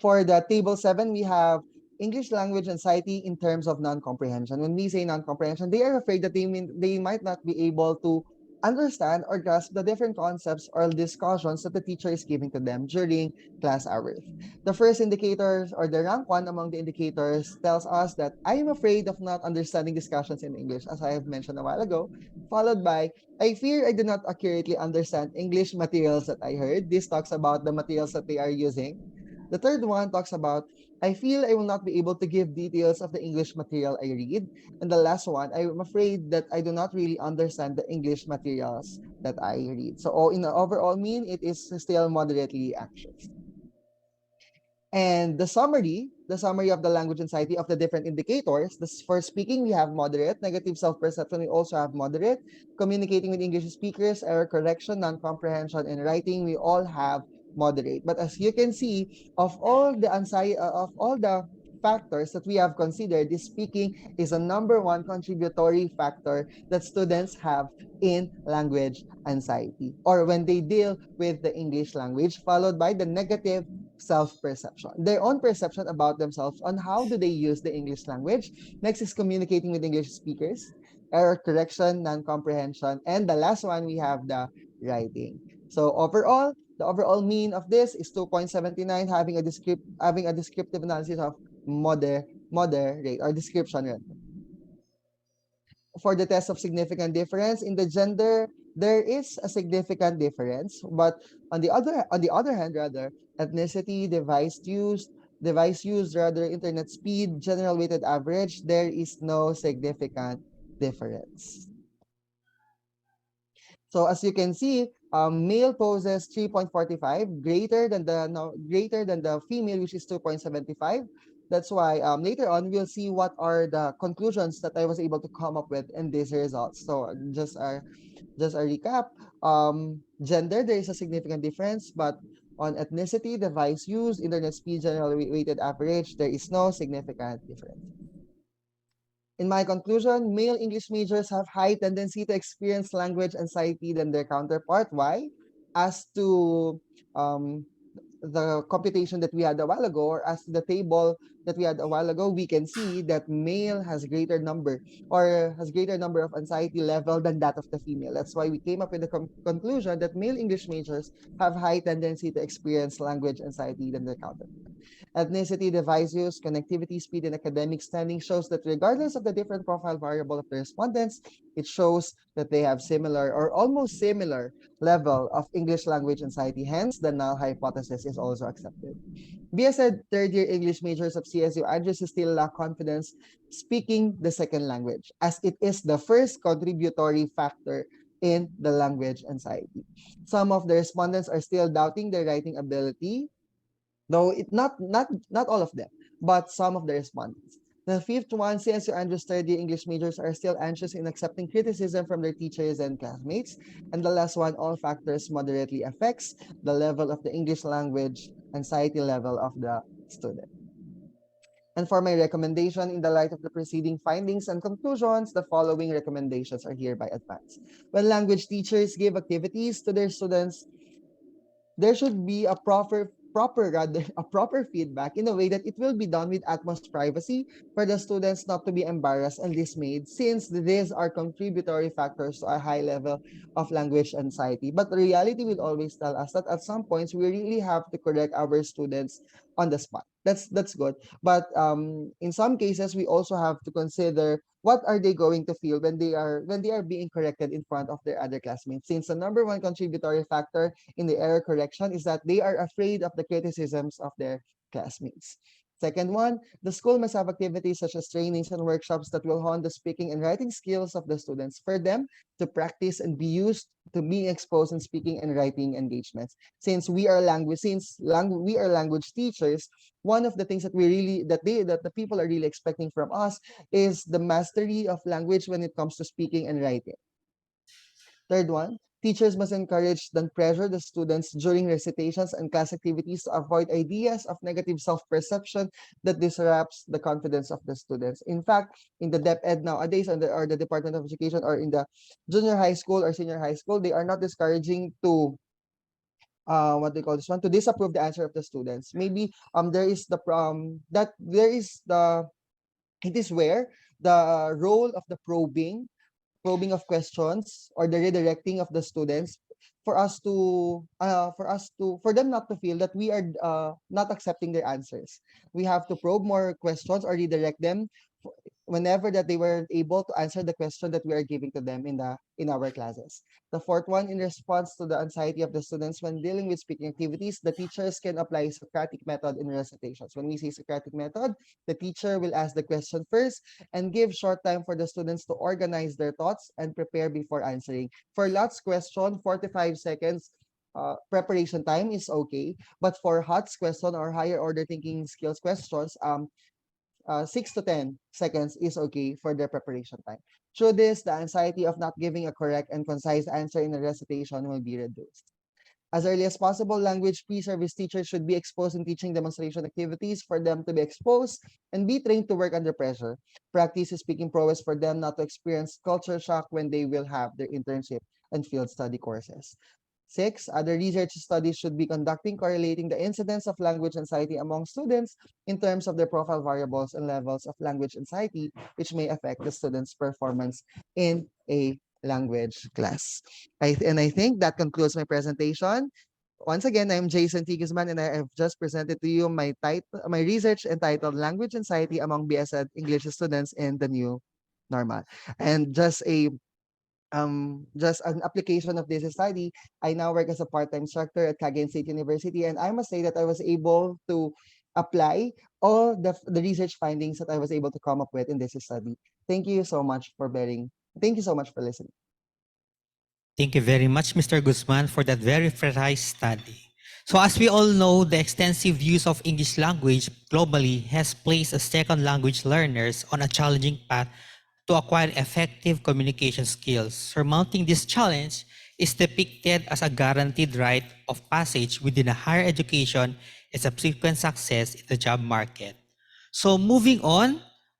For the table 7, we have English language anxiety in terms of non-comprehension. When we say non-comprehension, they are afraid that they might not be able to understand or grasp the different concepts or discussions that the teacher is giving to them during class hours. The first indicators or the rank one among the indicators tells us that I am afraid of not understanding discussions in English, as I have mentioned a while ago, followed by I fear I do not accurately understand English materials that I heard. This talks about the materials that they are using. The third one talks about I feel I will not be able to give details of the English material I read. And the last one, I'm afraid that I do not really understand the English materials that I read. So in the overall mean, it is still moderately anxious. And the summary of the language anxiety of the different indicators. This, for speaking, we have moderate, negative self-perception, we also have moderate, communicating with English speakers, error correction, non-comprehension, and writing, we all have moderate. But as you can see, of all the factors that we have considered, this speaking is a number one contributory factor that students have in language anxiety or when they deal with the English language, followed by the negative self-perception, their own perception about themselves on how do they use the English language. Next is communicating with English speakers, error correction, non-comprehension, and the last one we have the writing. So overall, the overall mean of this is 2.79, having a descriptive analysis of moderate or description rather. For the test of significant difference in the gender, there is a significant difference, but on the other hand, rather, ethnicity, device use, rather, internet speed, general weighted average, there is no significant difference. So as you can see, male poses 3.45, greater than the no, greater than the female, which is 2.75. That's why later on we'll see what are the conclusions that I was able to come up with in these results. So just a recap. Gender, there is a significant difference, but on ethnicity, device used, internet speed, general weighted average, there is no significant difference. In my conclusion, male English majors have high tendency to experience language anxiety than their counterpart. Why? As to um, the computation that we had a while ago, or as to the table that we had a while ago, we can see that male has greater number or has greater number of anxiety level than that of the female. That's why we came up with the conclusion that male English majors have high tendency to experience language anxiety than their counterpart. Ethnicity, device use, connectivity, speed, and academic standing shows that regardless of the different profile variable of the respondents, it shows that they have similar or almost similar level of English language anxiety. Hence, the null hypothesis is also accepted. BSED third-year English majors of CSU Andrews still lack confidence speaking the second language, as it is the first contributory factor in the language anxiety. Some of the respondents are still doubting their writing ability, though not all of them, but some of the respondents. The fifth one, CSU Andrews third year English majors are still anxious in accepting criticism from their teachers and classmates. And the last one, all factors moderately affects the level of the English language anxiety level of the student. And for my recommendation, in the light of the preceding findings and conclusions, the following recommendations are hereby advanced. When language teachers give activities to their students, there should be a proper feedback in a way that it will be done with utmost privacy for the students not to be embarrassed and dismayed, since these are contributory factors to a high level of language anxiety. But the reality will always tell us that at some points we really have to correct our students on the spot. That's good. But in some cases we also have to consider what are they going to feel when they are being corrected in front of their other classmates, since the number one contributory factor in the error correction is that they are afraid of the criticisms of their classmates. Second one, the school must have activities such as trainings and workshops that will hone the speaking and writing skills of the students for them to practice and be used to being exposed in speaking and writing engagements. Since we are language teachers, one of the things that we really that the people are really expecting from us is the mastery of language when it comes to speaking and writing. Third one, teachers must encourage than pressure the students during recitations and class activities to avoid ideas of negative self-perception that disrupts the confidence of the students. In fact, in the DepEd nowadays, or the Department of Education, or in the junior high school or senior high school, they are not discouraging to what they call this one, to disapprove the answer of the students. Maybe there is the that there is the it is where the role of the probing of questions or the redirecting of the students for them not to feel that we are not accepting their answers. We have to probe more questions or redirect them whenever that they were able to answer the question that we are giving to them in our classes. The fourth one, in response to the anxiety of the students when dealing with speaking activities, the teachers can apply Socratic method in recitations. When we say Socratic method, the teacher will ask the question first and give short time for the students to organize their thoughts and prepare before answering. For Lot's question, 45 seconds preparation time is okay, but for HOTS question or higher order thinking skills questions, 6 to 10 seconds is okay for their preparation time. Through this, the anxiety of not giving a correct and concise answer in a recitation will be reduced. As early as possible, language pre-service teachers should be exposed in teaching demonstration activities for them to be exposed and be trained to work under pressure. Practice speaking prowess for them not to experience culture shock when they will have their internship and field study courses. Six, other research studies should be conducting correlating the incidence of language anxiety among students in terms of their profile variables and levels of language anxiety, which may affect the student's performance in a language class. I think that concludes my presentation. Once again, I'm Jason T. Guzman, and I have just presented to you my research entitled Language Anxiety Among BSED English Students in the New Normal. And just an application of this study, I now work as a part-time instructor at Cagayan State University, and I must say that I was able to apply all the research findings that I was able to come up with in this study. Thank you so much for listening. Thank you very much, Mr. Guzman, for that very precise study. So as we all know, the extensive use of English language globally has placed a second language learners on a challenging path to acquire effective communication skills. Surmounting this challenge is depicted as a guaranteed rite of passage within a higher education and subsequent success in the job market. So moving on,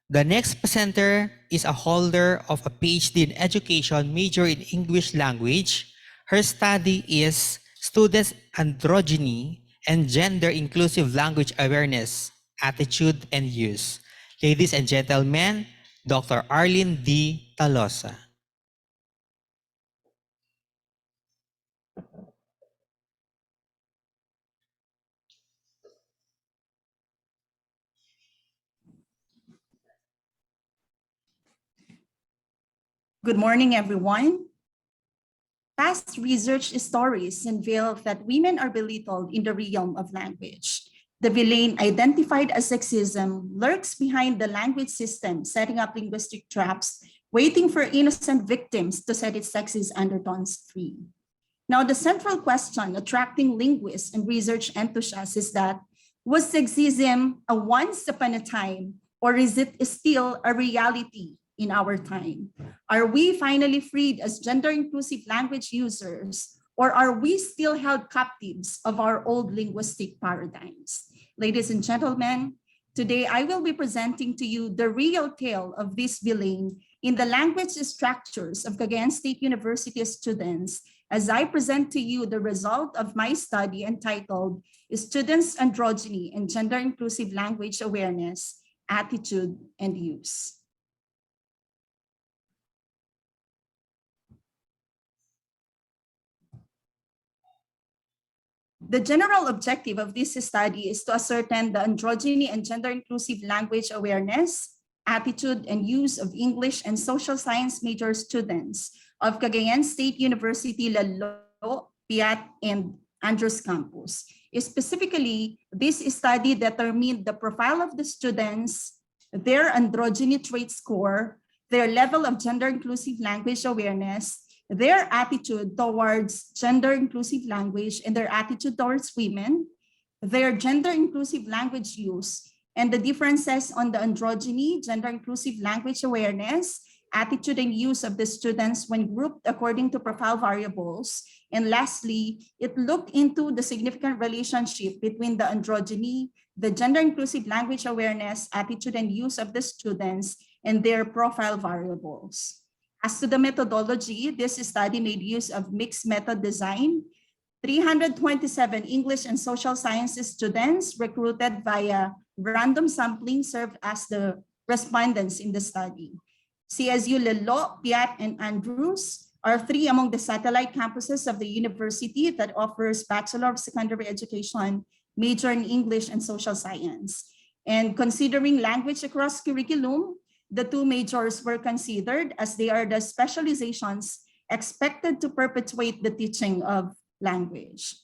the next presenter is a holder of a PhD in education major in English language. Her study is students' androgyny and gender inclusive language awareness, attitude, and use. Ladies and gentlemen, Dr. Arlene D. Talosa. Good morning, everyone. Past research stories unveil that women are belittled in the realm of language. The villain identified as sexism lurks behind the language system, setting up linguistic traps, waiting for innocent victims to set its sexist undertones free. Now, the central question attracting linguists and research enthusiasts is that, was sexism a once upon a time, or is it still a reality in our time? Are we finally freed as gender inclusive language users, or are we still held captives of our old linguistic paradigms? Ladies and gentlemen, today I will be presenting to you the real tale of this villain in the language structures of Cagayan State University students, as I present to you the result of my study entitled Students' Androgyny and Gender Inclusive Language Awareness, Attitude, and Use. The general objective of this study is to ascertain the androgyny and gender inclusive language awareness, attitude, and use of English and social science major students of Cagayan State University, Lalo, Piat, and Andrews campus. Specifically, this study determined the profile of the students, their androgyny trait score, their level of gender inclusive language awareness, their attitude towards gender inclusive language and their attitude towards women, their gender inclusive language use, and the differences on the androgyny, gender inclusive language awareness, attitude and use of the students when grouped according to profile variables. And lastly, it looked into the significant relationship between the androgyny, the gender inclusive language awareness, attitude and use of the students, and their profile variables. As to the methodology, this study made use of mixed method design. 327 English and social sciences students recruited via random sampling served as the respondents in the study. CSU Lelo, Piat, and Andrews are three among the satellite campuses of the university that offers Bachelor of Secondary Education, major in English and social science. And considering language across curriculum, the two majors were considered as they are the specializations expected to perpetuate the teaching of language.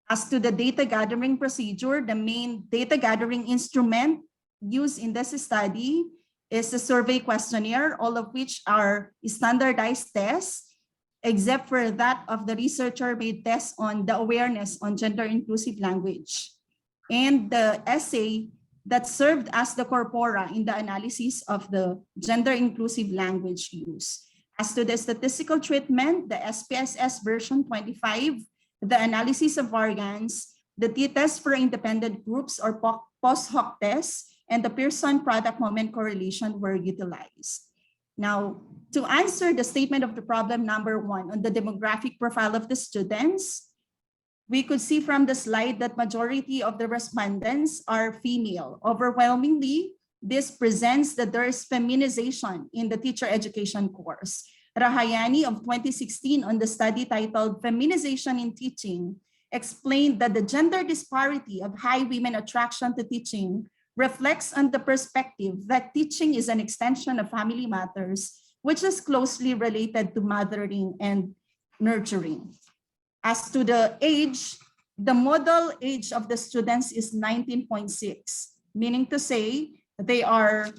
As to the data gathering procedure, the main data gathering instrument used in this study is a survey questionnaire, all of which are standardized tests, except for that of the researcher made tests on the awareness on gender inclusive language. And the essay that served as the corpora in the analysis of the gender inclusive language use. As to the statistical treatment, the SPSS version 25, the analysis of variance, the t-test for independent groups or post hoc tests, and the Pearson product moment correlation were utilized. Now, to answer the statement of the problem number 1 on the demographic profile of the students, we could see from the slide that majority of the respondents are female. Overwhelmingly, this presents that there is feminization in the teacher education course. Rahayani of 2016 on the study titled Feminization in Teaching explained that the gender disparity of high women attraction to teaching reflects on the perspective that teaching is an extension of family matters, which is closely related to mothering and nurturing. As to the age, the model age of the students is 19.6, meaning to say they are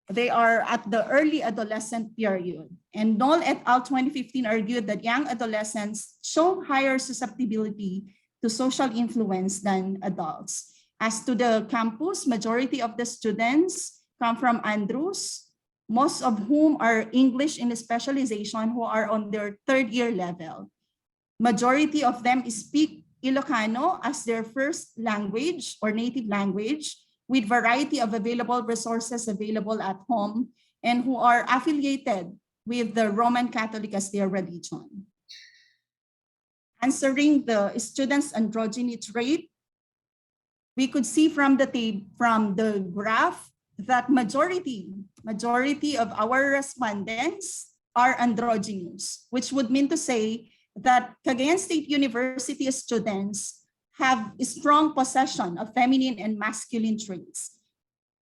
they are at the early adolescent period. And Knoll et al. 2015 argued that young adolescents show higher susceptibility to social influence than adults. As to the campus, majority of the students come from Andrews, most of whom are English in specialization who are on their third year level. Majority of them speak Ilocano as their first language or native language, with variety of available resources available at home, and who are affiliated with the Roman Catholic as their religion. Answering the students' androgyny trait, we could see from the graph that majority of our respondents are androgynous, which would mean to say that Cagayan State University students have a strong possession of feminine and masculine traits.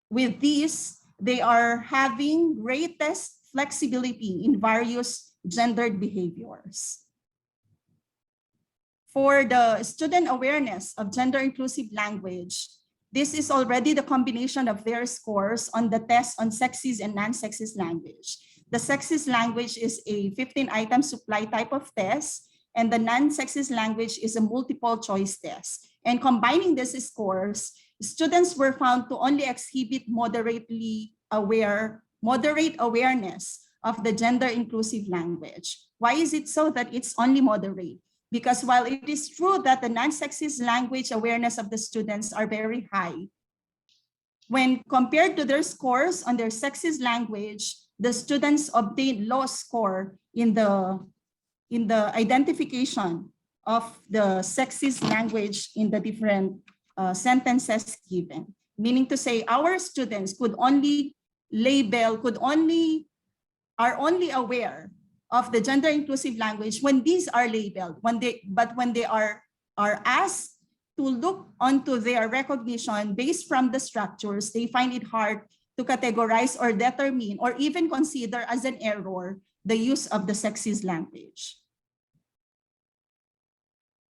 With these, they are having greatest flexibility in various gendered behaviors. For the student awareness of gender inclusive language, this is already the combination of their scores on the test on sexist and non-sexist language. The sexist language is a 15-item supply type of test, and the non-sexist language is a multiple choice test. And combining these scores, students were found to only exhibit moderate awareness of the gender inclusive language. Why is it so that it's only moderate? Because while it is true that the non-sexist language awareness of the students are very high, when compared to their scores on their sexist language, the students obtained low score in the identification of the sexist language in the different sentences given. Meaning to say our students are only aware of the gender inclusive language when these are labeled, but when they are asked to look onto their recognition based from the structures, they find it hard to categorize or determine or even consider as an error the use of the sexist language.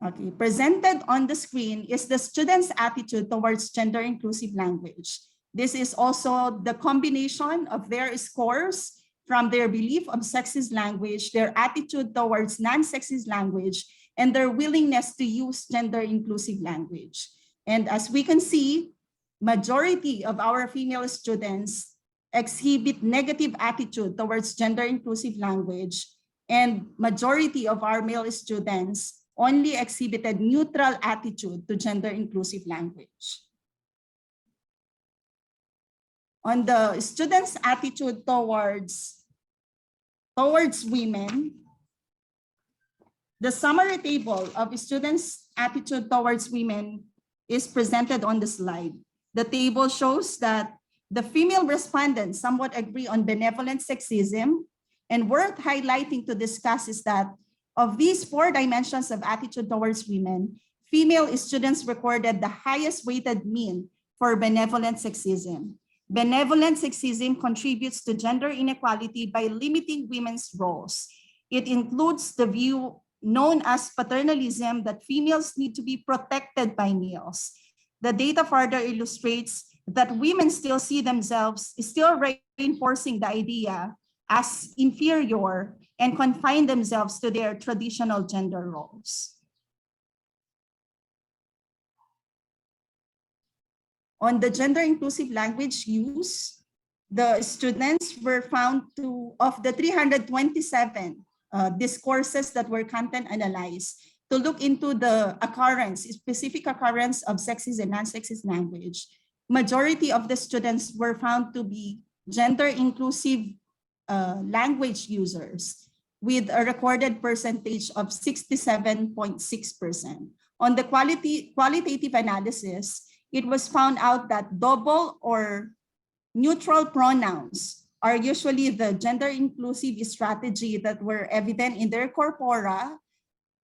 Okay, presented on the screen is the students' attitude towards gender inclusive language. This is also the combination of their scores from their belief of sexist language, their attitude towards non-sexist language, and their willingness to use gender inclusive language. And as we can see, majority of our female students exhibit negative attitude towards gender inclusive language, and majority of our male students only exhibited neutral attitude to gender inclusive language. On the students' attitude towards women, the summary table of students' attitude towards women is presented on the slide. The table shows that the female respondents somewhat agree on benevolent sexism, and worth highlighting to discuss is that of these 4 dimensions of attitude towards women, female students recorded the highest weighted mean for benevolent sexism. Benevolent sexism contributes to gender inequality by limiting women's roles. It includes the view known as paternalism that females need to be protected by males. The data further illustrates that women still see themselves, still reinforcing the idea as inferior and confine themselves to their traditional gender roles. On the gender inclusive language use, the students were found to, of the 327 discourses that were content analyzed, to look into the occurrence, specific occurrence of sexist and non-sexist language. Majority of the students were found to be gender inclusive language users, with a recorded percentage of 67.6%. On the qualitative analysis, it was found out that double or neutral pronouns are usually the gender inclusive strategy that were evident in their corpora,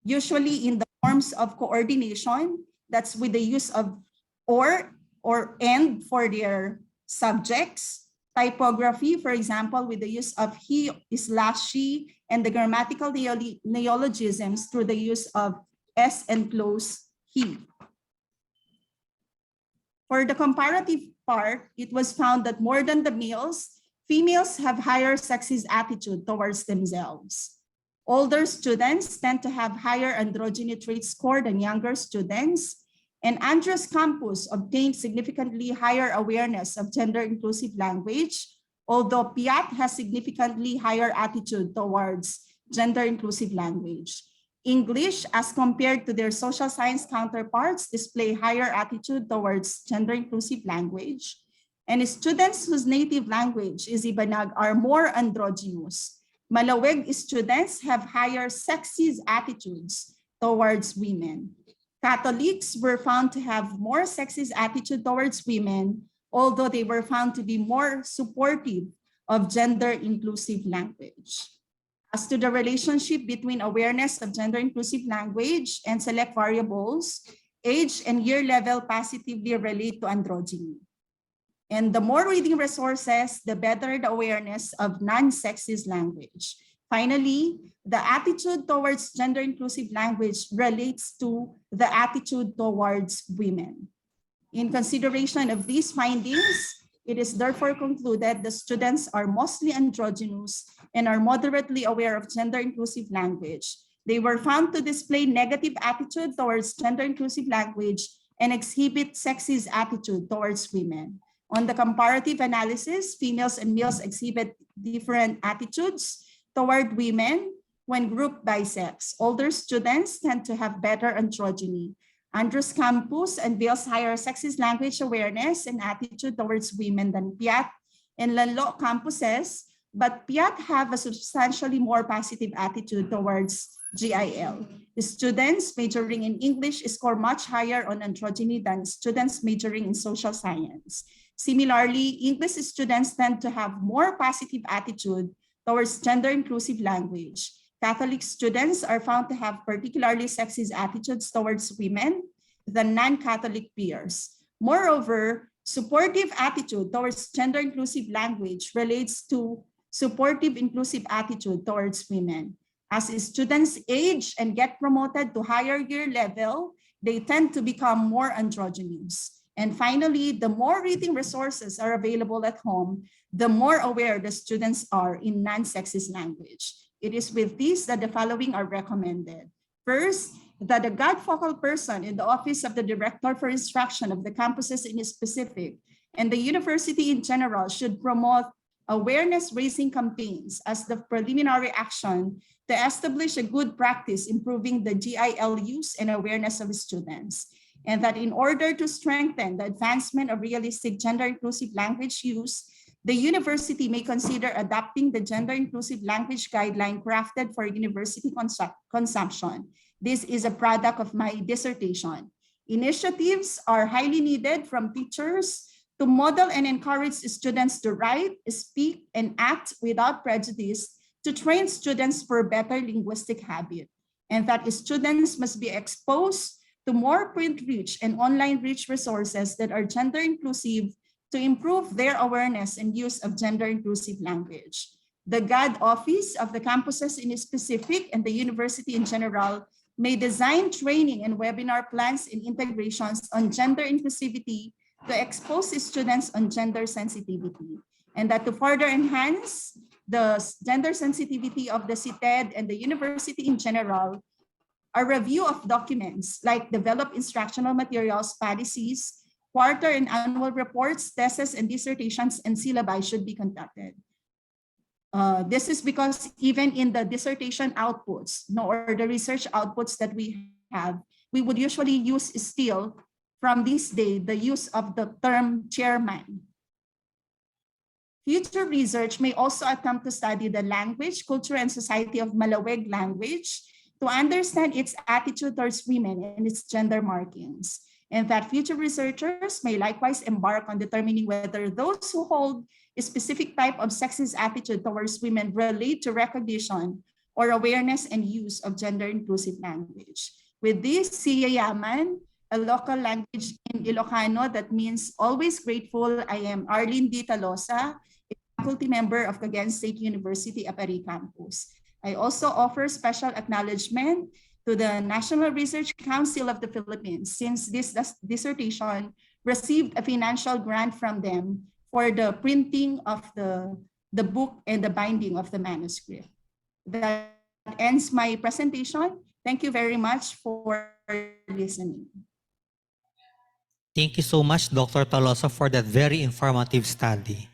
usually in the forms of coordination, that's with the use of or and for their subjects. Typography, for example, with the use of he/she, and the grammatical neologisms through the use of s enclosed he. For the comparative part, it was found that more than the males, Females have higher sexist attitude towards themselves. Older students tend to have higher androgyny trait score than younger students. And Andros Campus obtained significantly higher awareness of gender-inclusive language, although PIAT has significantly higher attitude towards gender-inclusive language. English, as compared to their social science counterparts, display higher attitude towards gender-inclusive language. And students whose native language is Ibanag are more androgynous. Malaweg students have higher sexist attitudes towards women. Catholics were found to have more sexist attitude towards women, although they were found to be more supportive of gender-inclusive language. As to the relationship between awareness of gender-inclusive language and select variables, age and year level positively relate to androgyny. And the more reading resources, the better the awareness of non-sexist language. Finally, the attitude towards gender-inclusive language relates to the attitude towards women. In consideration of these findings, it is therefore concluded the students are mostly androgynous and are moderately aware of gender-inclusive language. They were found to display negative attitude towards gender-inclusive language and exhibit sexist attitude towards women. On the comparative analysis, females and males exhibit different attitudes toward women when grouped by sex. Older students tend to have better androgyny. Andros Campus unveils higher sexist language awareness and attitude towards women than PIAT and Lanlo campuses, but PIAT have a substantially more positive attitude towards GIL. The students majoring in English score much higher on androgyny than students majoring in social science. Similarly, English students tend to have more positive attitude towards gender-inclusive language. Catholic students are found to have particularly sexist attitudes towards women than non-Catholic peers. Moreover, supportive attitude towards gender-inclusive language relates to supportive inclusive attitude towards women. As students age and get promoted to higher year level, they tend to become more androgynous. And finally, the more reading resources are available at home, the more aware the students are in non-sexist language. It is with this that the following are recommended. First, that the guide focal person in the Office of the Director for Instruction of the campuses in specific and the university in general should promote awareness-raising campaigns as the preliminary action to establish a good practice improving the GIL use and awareness of students. And that in order to strengthen the advancement of realistic gender-inclusive language use, the university may consider adopting the gender-inclusive language guideline crafted for university consumption. This is a product of my dissertation. Initiatives are highly needed from teachers to model and encourage students to write, speak, and act without prejudice to train students for better linguistic habit. And that students must be exposed to more print-rich and online-rich resources that are gender-inclusive to improve their awareness and use of gender-inclusive language. The GAD office of the campuses in specific and the university in general may design training and webinar plans and integrations on gender inclusivity to expose students on gender sensitivity, and that to further enhance the gender sensitivity of the CITED and the university in general, a review of documents like developed instructional materials, policies, quarter and annual reports, theses and dissertations, and syllabi should be conducted. This is because even in the dissertation outputs, or the research outputs that we have, we would usually use still from this day the use of the term chairman. Future research may also attempt to study the language, culture, and society of Malaweg language to understand its attitude towards women and its gender markings. And that future researchers may likewise embark on determining whether those who hold a specific type of sexist attitude towards women relate to recognition or awareness and use of gender-inclusive language. With this, Siyayaman, a local language in Ilocano that means always grateful, I am Arlene D. Talosa, a faculty member of Cagayan State University, Apari Campus. I also offer special acknowledgement to the National Research Council of the Philippines, since this dissertation received a financial grant from them for the printing of the the book and the binding of the manuscript. That ends my presentation. Thank you very much for listening. Thank you so much, Dr. Tolosa, for that very informative study.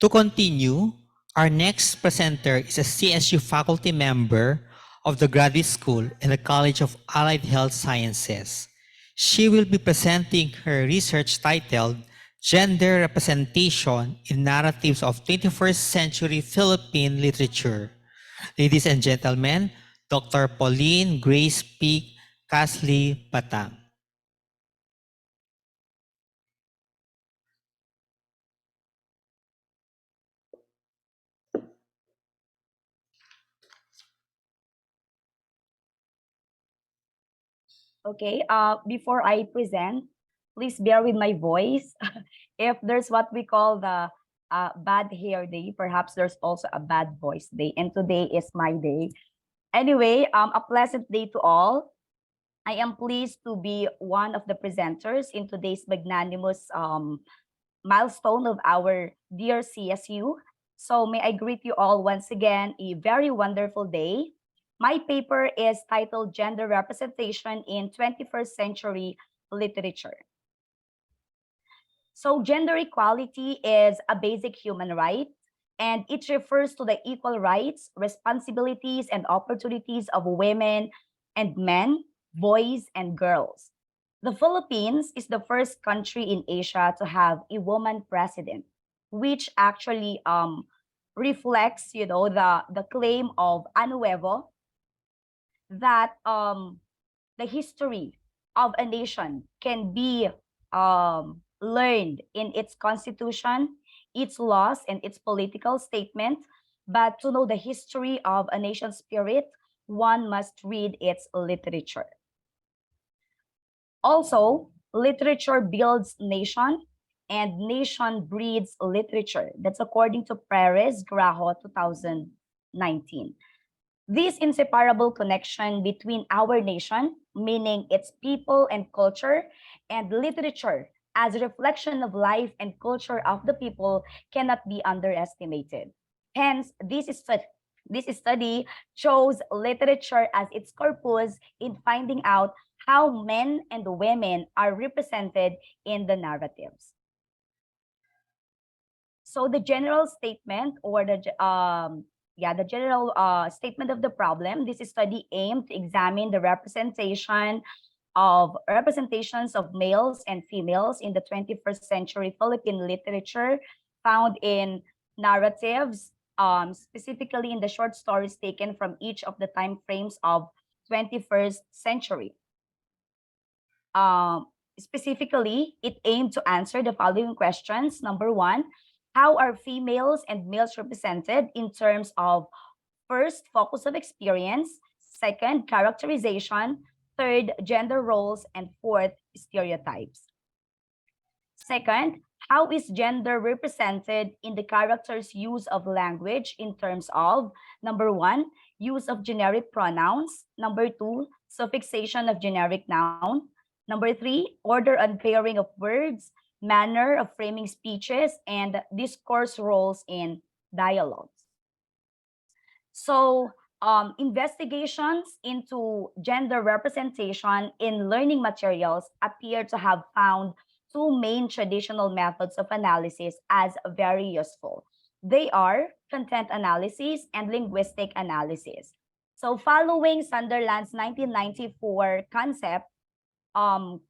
To continue, our next presenter is a CSU faculty member of the Graduate School and the College of Allied Health Sciences. She will be presenting her research titled Gender Representation in Narratives of 21st Century Philippine Literature. Ladies and gentlemen, Dr. Pauline Grace P. Casley Batang. Okay, before I present, please bear with my voice. If there's what we call the bad hair day, perhaps there's also a bad voice day, and today is my day. Anyway, a pleasant day to all. I am pleased to be one of the presenters in today's magnanimous milestone of our dear CSU. So may I greet you all once again, a very wonderful day. My paper is titled Gender Representation in 21st Century Literature. So gender equality is a basic human right, and it refers to the equal rights, responsibilities, and opportunities of women and men, boys and girls. The Philippines is the first country in Asia to have a woman president, which actually reflects, the claim of Anuevo that the history of a nation can be learned in its constitution, its laws, and its political statement. But to know the history of a nation's spirit, one must read its literature. Also, literature builds nation and nation breeds literature. That's according to Perez Grajo 2019. This inseparable connection between our nation, meaning its people and culture, and literature as a reflection of life and culture of the people cannot be underestimated. Hence, this study chose literature as its corpus in finding out how men and women are represented in the narratives. So the general statement or the general statement of the problem, this study aimed to examine the representations of males and females in the 21st century Philippine literature found in narratives, specifically in the short stories taken from each of the time frames of 21st century. Specifically, it aimed to answer the following questions. Number one, how are females and males represented in terms of first, focus of experience, second, characterization, third, gender roles, and fourth, stereotypes. Second, how is gender represented in the character's use of language in terms of, number one, use of generic pronouns, number two, suffixation of generic noun, number three, order and pairing of words, manner of framing speeches, and discourse roles in dialogues. So, investigations into gender representation in learning materials appear to have found two main traditional methods of analysis as very useful. They are content analysis and linguistic analysis. So following Sunderland's 1994 concept,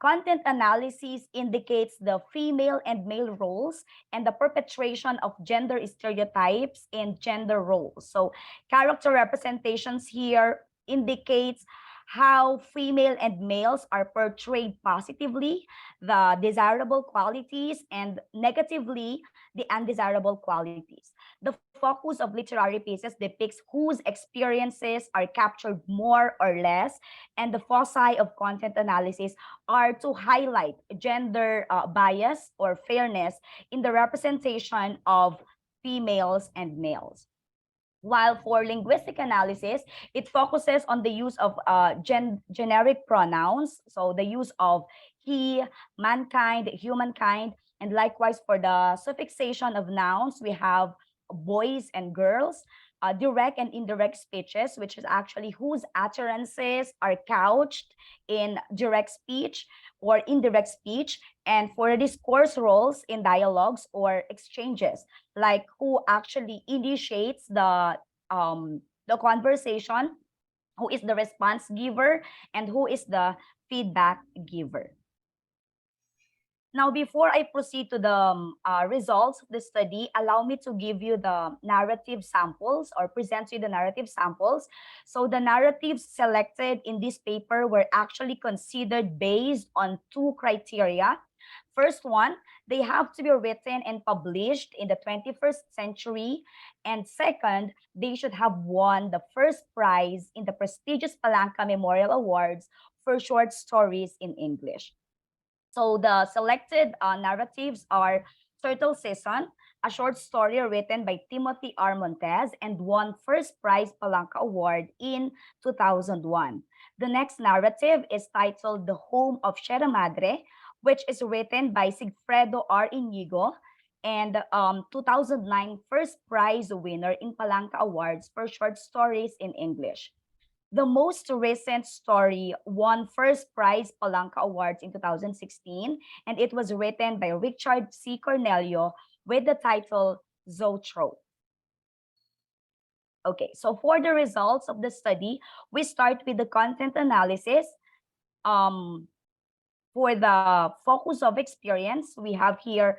content analysis indicates the female and male roles and the perpetration of gender stereotypes and gender roles. So character representations here indicates how female and males are portrayed positively, the desirable qualities, and negatively, the undesirable qualities. The focus of literary pieces depicts whose experiences are captured more or less, and the foci of content analysis are to highlight gender bias or fairness in the representation of females and males. While for linguistic analysis, it focuses on the use of generic pronouns, so the use of he, mankind, humankind, and likewise for the suffixation of nouns, we have boys and girls, direct and indirect speeches, which is actually whose utterances are couched in direct speech or indirect speech, and for discourse roles in dialogues or exchanges, like who actually initiates the conversation, who is the response giver, and who is the feedback giver. Now, before I proceed to the results of the study, allow me to give you the narrative samples or present you the narrative samples. So the narratives selected in this paper were actually considered based on two criteria. First one, they have to be written and published in the 21st century. And second, they should have won the first prize in the prestigious Palanca Memorial Awards for short stories in English. So the selected narratives are Turtle Season, a short story written by Timothy R. Montez and won first prize Palanca Award in 2001. The next narrative is titled The Home of Sierra Madre, which is written by Sigfredo R. Inigo and 2009 first prize winner in Palanca Awards for short stories in English. The most recent story won first prize Palanca Awards in 2016, and it was written by Richard C. Cornelio with the title Zoetrope. Okay, so for the results of the study, we start with the content analysis. For the focus of experience, we have here,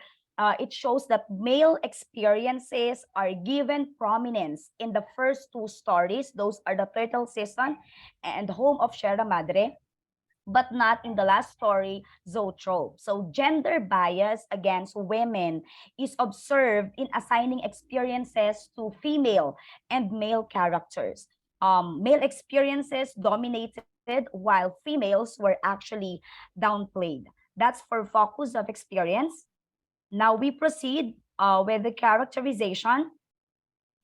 it shows that male experiences are given prominence in the first two stories. Those are the Turtle Season and Home of Sierra Madre, but not in the last story, Zoetrope. So gender bias against women is observed in assigning experiences to female and male characters. Male experiences dominated while females were actually downplayed. That's for focus of experience. Now we proceed with the characterization.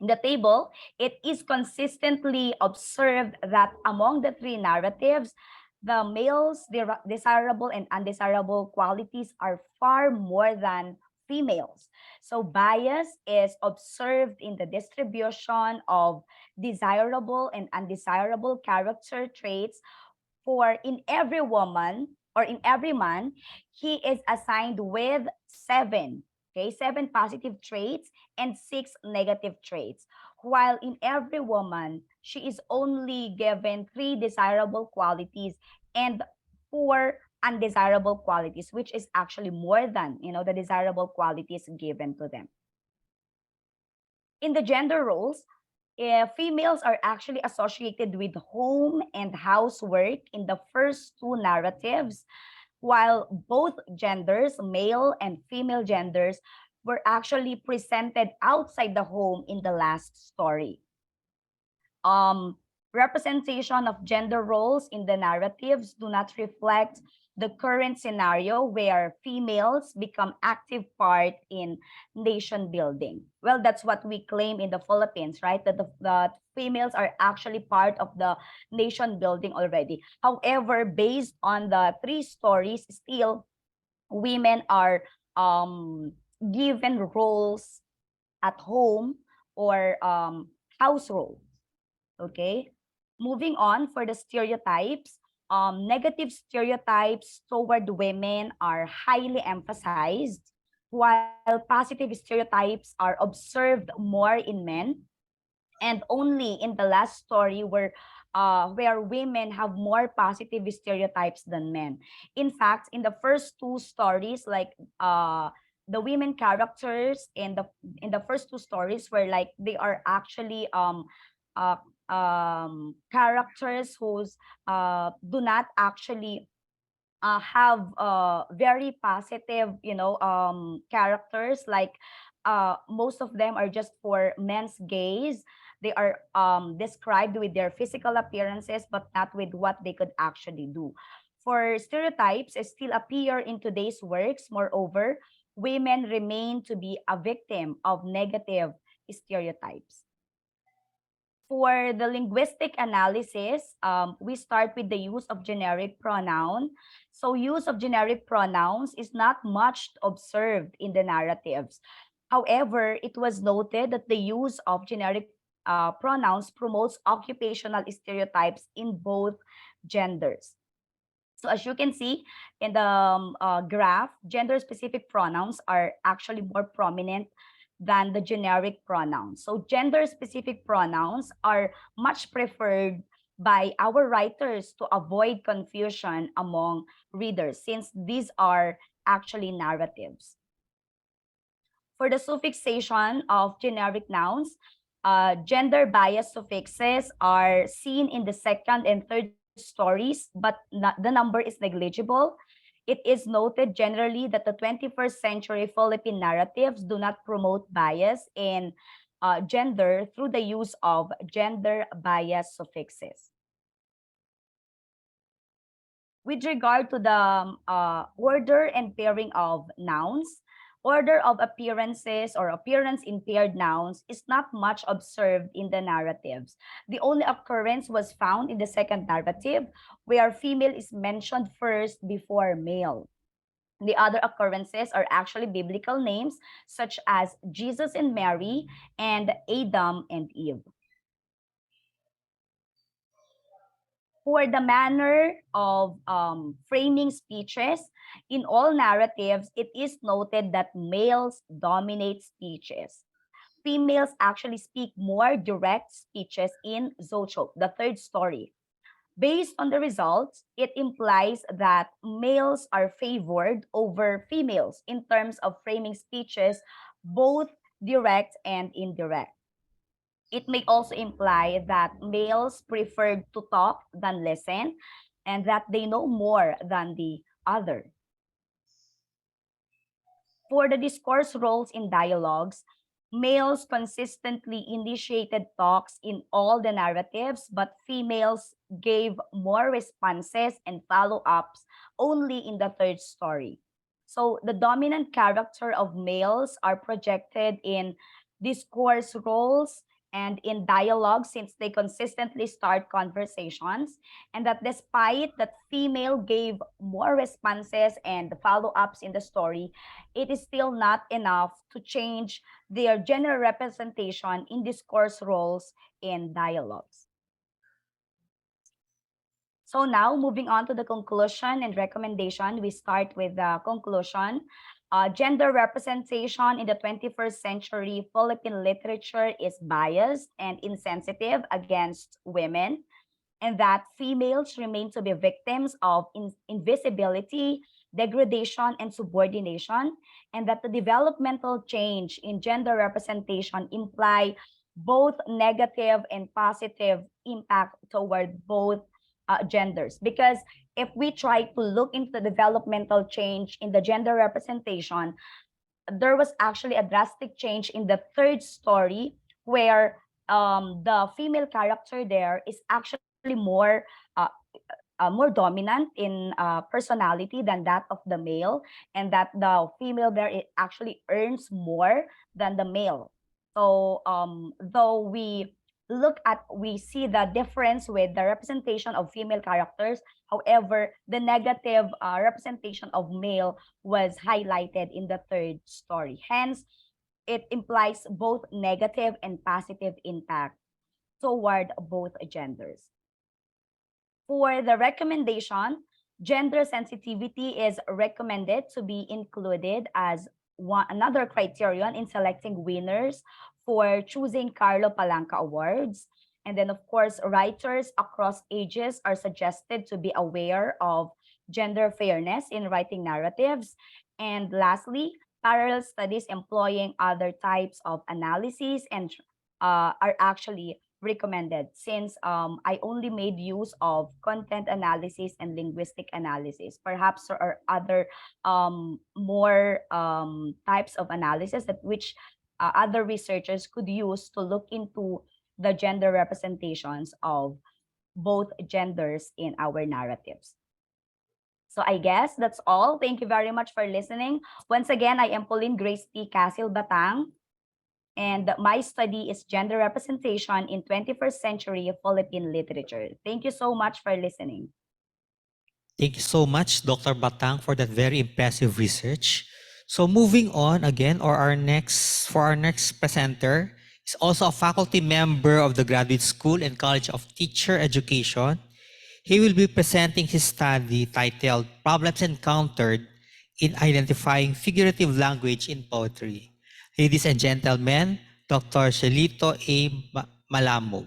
In the table, it is consistently observed that among the three narratives, the males' desirable and undesirable qualities are far more than females. So bias is observed in the distribution of desirable and undesirable character traits, for in every woman or in every man, he is assigned with seven, okay, seven positive traits and six negative traits. While in every woman, she is only given three desirable qualities and four undesirable qualities, which is actually more than, the desirable qualities given to them. In the gender roles, females are actually associated with home and housework in the first two narratives, while both genders, male and female genders, were actually presented outside the home in the last story. Representation of gender roles in the narratives do not reflect the current scenario where females become active part in nation building. Well, that's what we claim in the Philippines, right? That females are actually part of the nation building already. However, based on the three stories, still women are given roles at home or house roles. Okay, moving on for the stereotypes. Negative stereotypes toward women are highly emphasized, while positive stereotypes are observed more in men, and only in the last story where women have more positive stereotypes than men. In fact, in the first two stories, like the women characters in the first two stories were like they are actually uh, characters who's do not actually have very positive, characters. Like most of them are just for men's gaze. They are described with their physical appearances, but not with what they could actually do. For stereotypes still appear in today's works. Moreover, women remain to be a victim of negative stereotypes. For the linguistic analysis, we start with the use of generic pronoun. So use of generic pronouns is not much observed in the narratives. However, it was noted that the use of generic pronouns promotes occupational stereotypes in both genders. So as you can see in the graph, gender-specific pronouns are actually more prominent than the generic pronouns. So gender-specific pronouns are much preferred by our writers to avoid confusion among readers, since these are actually narratives. For the suffixation of generic nouns, gender bias suffixes are seen in the second and third stories, but the number is negligible. It is noted generally that the 21st century Philippine narratives do not promote bias in gender through the use of gender bias suffixes. With regard to the order and pairing of nouns, order of appearances or appearance in paired nouns is not much observed in the narratives. The only occurrence was found in the second narrative, where female is mentioned first before male. The other occurrences are actually biblical names, such as Jesus and Mary and Adam and Eve. For the manner of framing speeches, in all narratives, it is noted that males dominate speeches. Females actually speak more direct speeches in Zochok, the third story. Based on the results, it implies that males are favored over females in terms of framing speeches, both direct and indirect. It may also imply that males prefer to talk than listen, and that they know more than the other. For the discourse roles in dialogues, males consistently initiated talks in all the narratives, but females gave more responses and follow-ups only in the third story. So the dominant character of males are projected in discourse roles and in dialogue, since they consistently start conversations, and that despite that female gave more responses and follow-ups in the story, it is still not enough to change their general representation in discourse roles in dialogues. So now, moving on to the conclusion and recommendation, we start with the conclusion. Gender representation in the 21st century Philippine literature is biased and insensitive against women, and that females remain to be victims of invisibility, degradation, and subordination, and that the developmental change in gender representation imply both negative and positive impact toward both genders. Because if we try to look into the developmental change in the gender representation, there was actually a drastic change in the third story, where the female character there is actually more dominant in personality than that of the male, and that the female there it actually earns more than the male. So though we see the difference with the representation of female characters, however, the negative representation of male was highlighted in the third story. Hence, it implies both negative and positive impact toward both genders. For the recommendation, gender sensitivity is recommended to be included as another criterion in selecting winners for choosing Carlo Palanca Awards. And then, of course, writers across ages are suggested to be aware of gender fairness in writing narratives. And lastly, parallel studies employing other types of analyses and are actually recommended, since I only made use of content analysis and linguistic analysis. Perhaps there are other more types of analysis that which other researchers could use to look into the gender representations of both genders in our narratives. So I guess that's all. Thank you very much for listening. Once again, I am Pauline Grace P. Casil Batang, and my study is gender representation in 21st century Philippine literature. Thank you so much for listening. Thank you so much, Dr. Batang, for that very impressive research. So moving on again, for our next presenter is also a faculty member of the Graduate School and College of Teacher Education. He will be presenting his study titled Problems Encountered in Identifying Figurative Language in Poetry. Ladies and gentlemen, Dr. Shelito A. Malamog.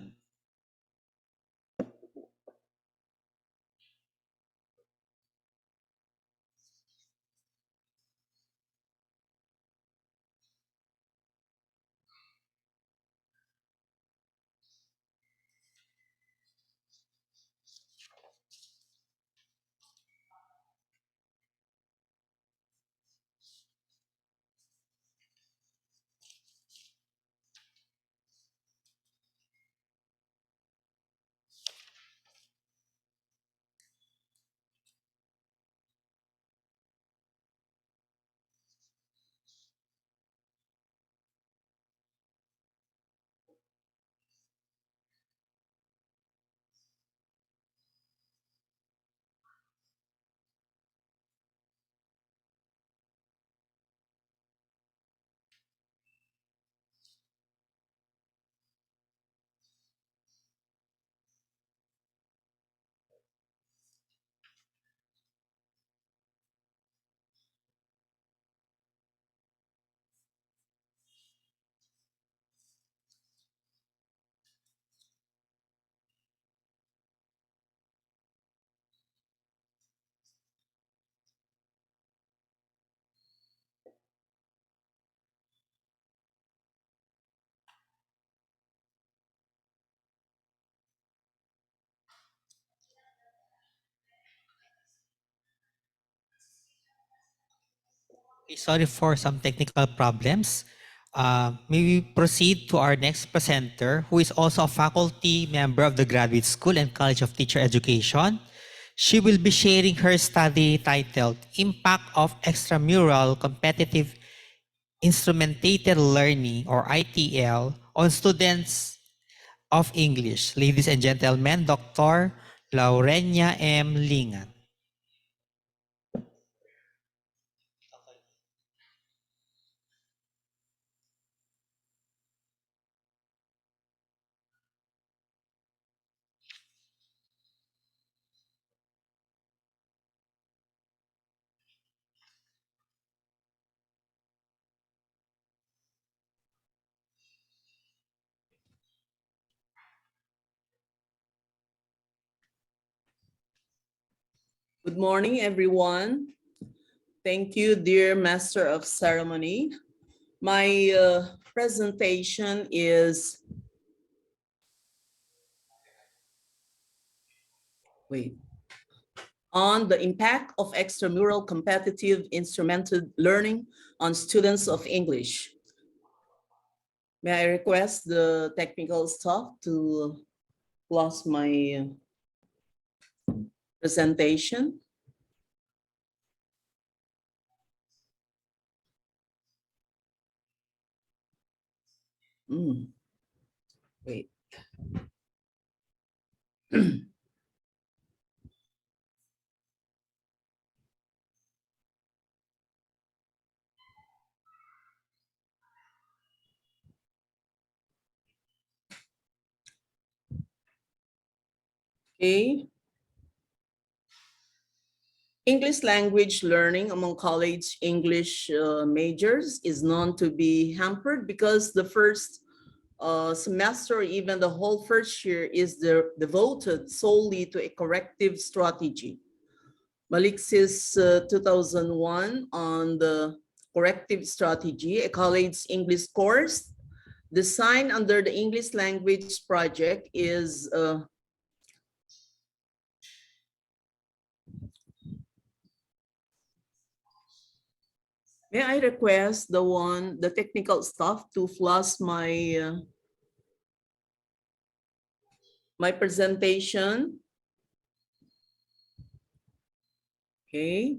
Sorry for some technical problems. May we proceed to our next presenter, who is also a faculty member of the Graduate School and College of Teacher Education. She will be sharing her study titled Impact of Extramural Competitive Instrumentated Learning, or ITL, on students of English. Ladies and gentlemen, Dr. Laurenia M. Lingan. Good morning, everyone. Thank you, dear Master of Ceremony. My presentation is, on the impact of extramural competitive instrumented learning on students of English. May I request the technical staff to close my presentation? Mm, Wait. Okay. English language learning among college English majors is known to be hampered because the first semester, even the whole first year, is devoted solely to a corrective strategy. Malix's 2001 on the corrective strategy, a college English course designed under the English language project is may I request the technical staff to flash my presentation? Okay.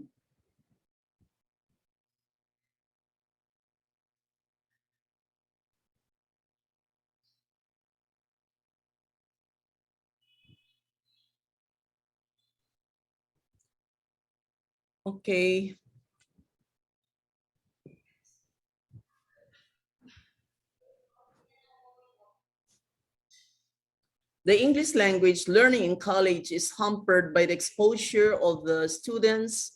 Okay. The English language learning in college is hampered by the exposure of the students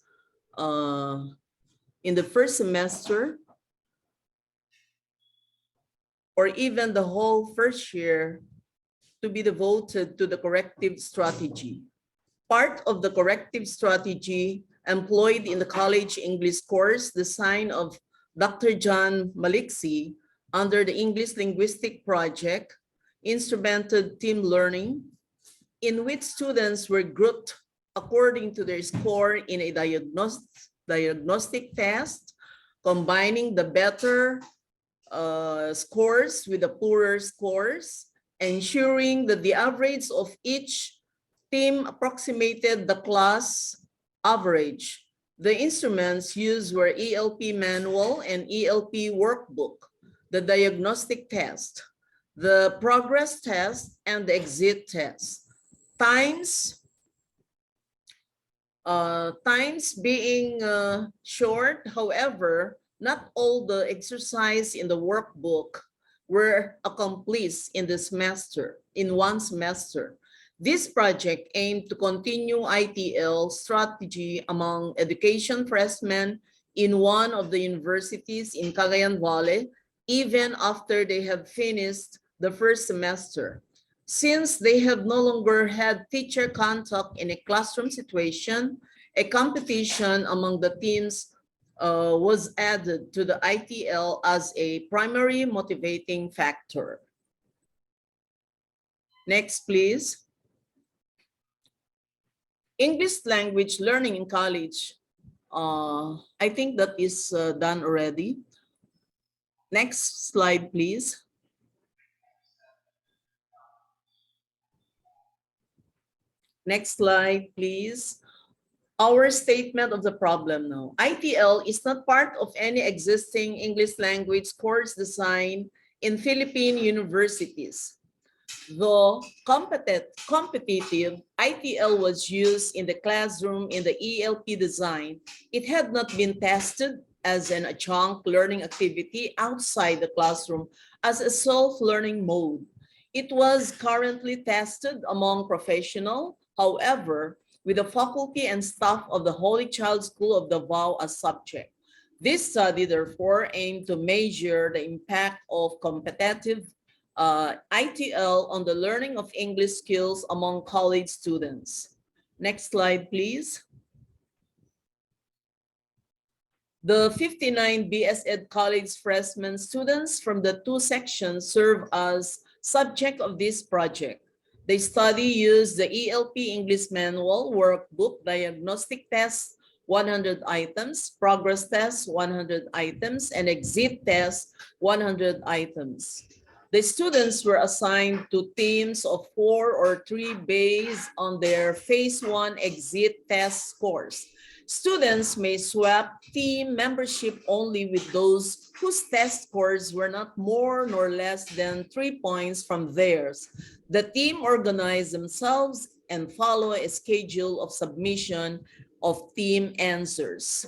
in the first semester or even the whole first year to be devoted to the corrective strategy. Part of the corrective strategy employed in the college English course design of Dr. John Maliksi under the English Linguistic Project instrumented team learning, in which students were grouped according to their score in a diagnostic test, combining the better scores with the poorer scores, ensuring that the average of each team approximated the class average. The instruments used were ELP manual and ELP workbook, the diagnostic test, the progress test, and the exit test. Times being short, however, not all the exercise in the workbook were accomplished in one semester. This project aimed to continue ITL strategy among education freshmen in one of the universities in Cagayan Valley, even after they have finished the first semester. Since they have no longer had teacher contact in a classroom situation, a competition among the teams was added to the ITL as a primary motivating factor. Next, please. English language learning in college. I think that is done already. Next slide, please. Next slide, please. Our statement of the problem now. ITL is not part of any existing English language course design in Philippine universities. Though competitive, ITL was used in the classroom in the ELP design, it had not been tested as an adjunct learning activity outside the classroom as a self-learning mode. It was currently tested among professionals, however, with the faculty and staff of the Holy Child School of Davao as subject. This study, therefore, aimed to measure the impact of competitive ITL on the learning of English skills among college students. Next slide, please. The 59 BS Ed College freshman students from the two sections serve as subject of this project. The study used the ELP English Manual Workbook Diagnostic Test 100 items, Progress Test 100 items, and Exit Test 100 items. The students were assigned to teams of 4 or 3 based on their Phase 1 exit test scores. Students may swap team membership only with those whose test scores were not more nor less than 3 points from theirs. The team organize themselves and follow a schedule of submission of team answers.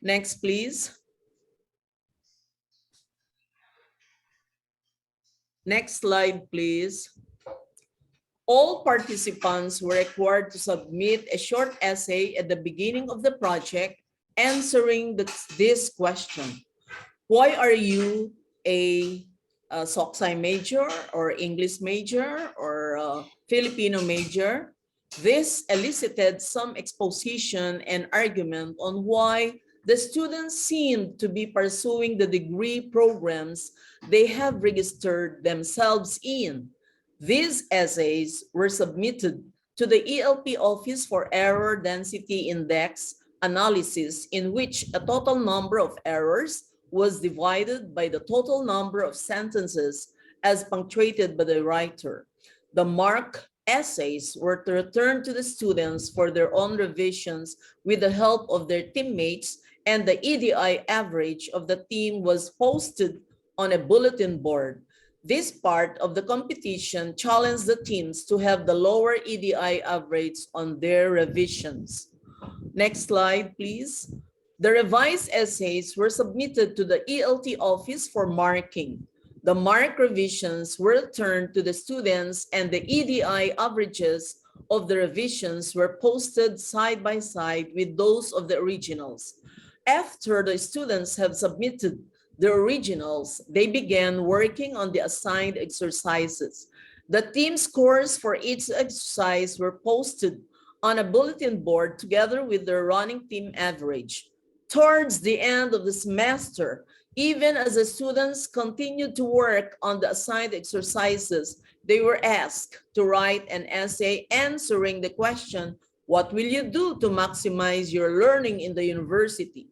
Next, please. Next slide, please. All participants were required to submit a short essay at the beginning of the project answering this question. Why are you a Socsci major or English major or Filipino major? This elicited some exposition and argument on why the students seemed to be pursuing the degree programs they have registered themselves in. These essays were submitted to the ELP Office for Error Density Index analysis, in which a total number of errors was divided by the total number of sentences as punctuated by the writer. The marked essays were returned to the students for their own revisions with the help of their teammates, and the EDI average of the team was posted on a bulletin board. This part of the competition challenged the teams to have the lower EDI average on their revisions. Next slide, please. The revised essays were submitted to the ELT office for marking. The mark revisions were returned to the students and the EDI averages of the revisions were posted side by side with those of the originals. After the students have submitted the originals, they began working on the assigned exercises. The team scores for each exercise were posted on a bulletin board together with their running team average. Towards the end of the semester, even as the students continued to work on the assigned exercises, they were asked to write an essay answering the question, what will you do to maximize your learning in the university?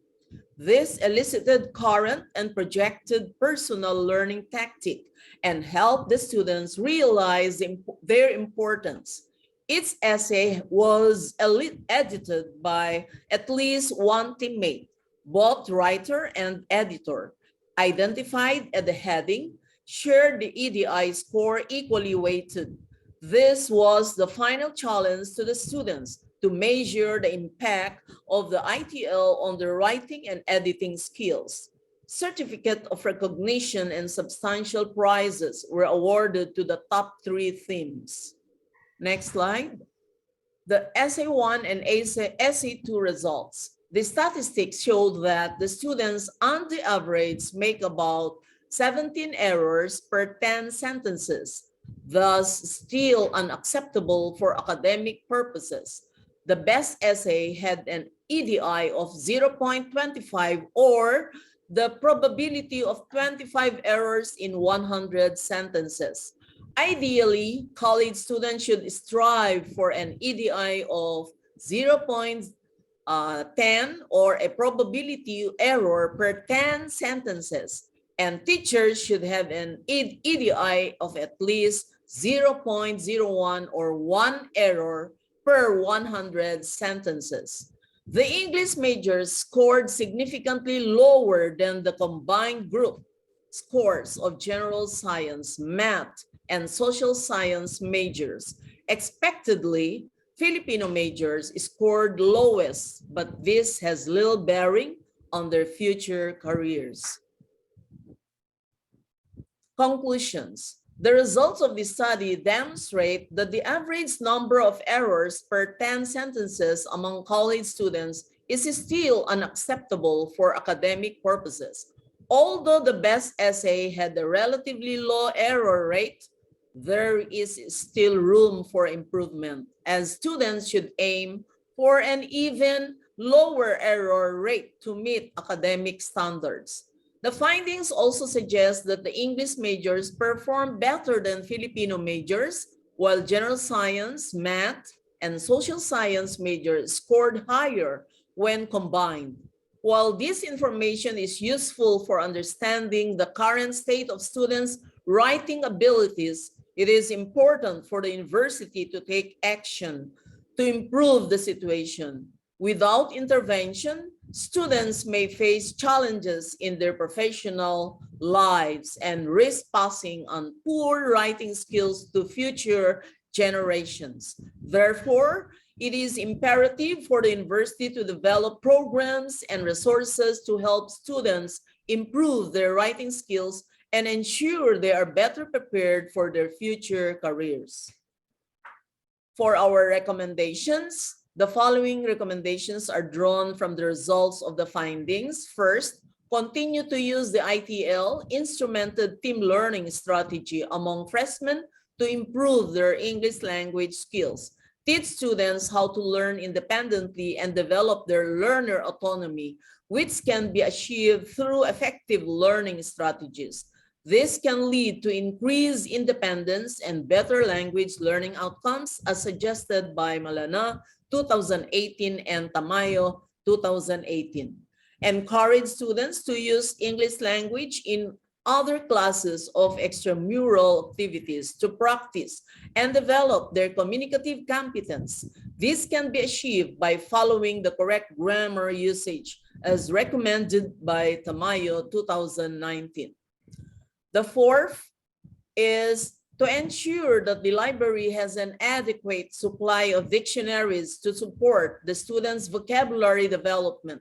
This elicited current and projected personal learning tactic and helped the students realize their importance. Its essay was edited by at least one teammate, both writer and editor, identified at the heading, shared the EDI score equally weighted. This was the final challenge to the students to measure the impact of the ITL on their writing and editing skills. Certificate of recognition and substantial prizes were awarded to the top 3 themes. Next slide. The Essay 1 and Essay 2 results. The statistics showed that the students on the average make about 17 errors per 10 sentences, thus still unacceptable for academic purposes. The best essay had an EDI of 0.25 or the probability of 25 errors in 100 sentences. Ideally, college students should strive for an EDI of 0.10 or a probability error per 10 sentences, and teachers should have an EDI of at least 0.01 or 1 error per 100 sentences. The English majors scored significantly lower than the combined group scores of general science, math, and social science majors. Expectedly, Filipino majors scored lowest, but this has little bearing on their future careers. Conclusions. The results of this study demonstrate that the average number of errors per 10 sentences among college students is still unacceptable for academic purposes. Although the best essay had a relatively low error rate, there is still room for improvement, as students should aim for an even lower error rate to meet academic standards. The findings also suggest that the English majors perform better than Filipino majors, while general science, math, and social science majors scored higher when combined. While this information is useful for understanding the current state of students' writing abilities, it is important for the university to take action to improve the situation. Without intervention, students may face challenges in their professional lives and risk passing on poor writing skills to future generations. Therefore, it is imperative for the university to develop programs and resources to help students improve their writing skills and ensure they are better prepared for their future careers. For our recommendations, the following recommendations are drawn from the results of the findings. First, continue to use the ITL instrumented team learning strategy among freshmen to improve their English language skills. Teach students how to learn independently and develop their learner autonomy, which can be achieved through effective learning strategies. This can lead to increased independence and better language learning outcomes as suggested by Malana 2018 and Tamayo 2018. Encourage students to use English language in other classes of extramural activities to practice and develop their communicative competence. This can be achieved by following the correct grammar usage as recommended by Tamayo 2019. The fourth is to ensure that the library has an adequate supply of dictionaries to support the students' vocabulary development.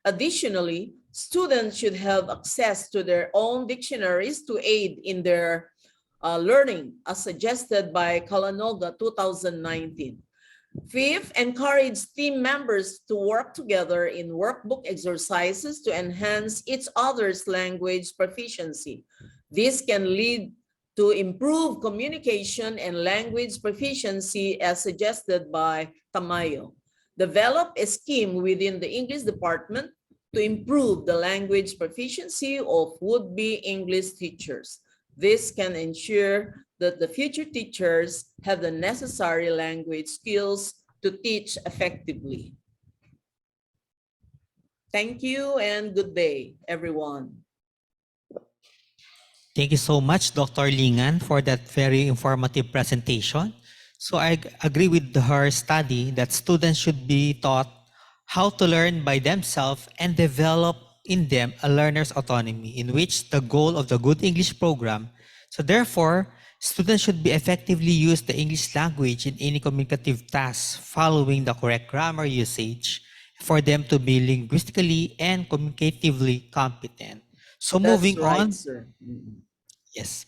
Additionally, Students should have access to their own dictionaries to aid in their learning, as suggested by Kalanoga 2019. Fifth, encourage team members to work together in workbook exercises to enhance each other's language proficiency. This can lead to improve communication and language proficiency as suggested by Tamayo. Develop a scheme within the English department to improve the language proficiency of would-be English teachers. This can ensure that the future teachers have the necessary language skills to teach effectively. Thank you and good day, everyone. Thank you so much, Dr. Lingan, for that very informative presentation. So I agree with her study that students should be taught how to learn by themselves and develop in them a learner's autonomy, in which the goal of the Good English program. So therefore, students should be effectively use the English language in any communicative tasks following the correct grammar usage for them to be linguistically and communicatively competent. So That's moving right, on, sir. yes.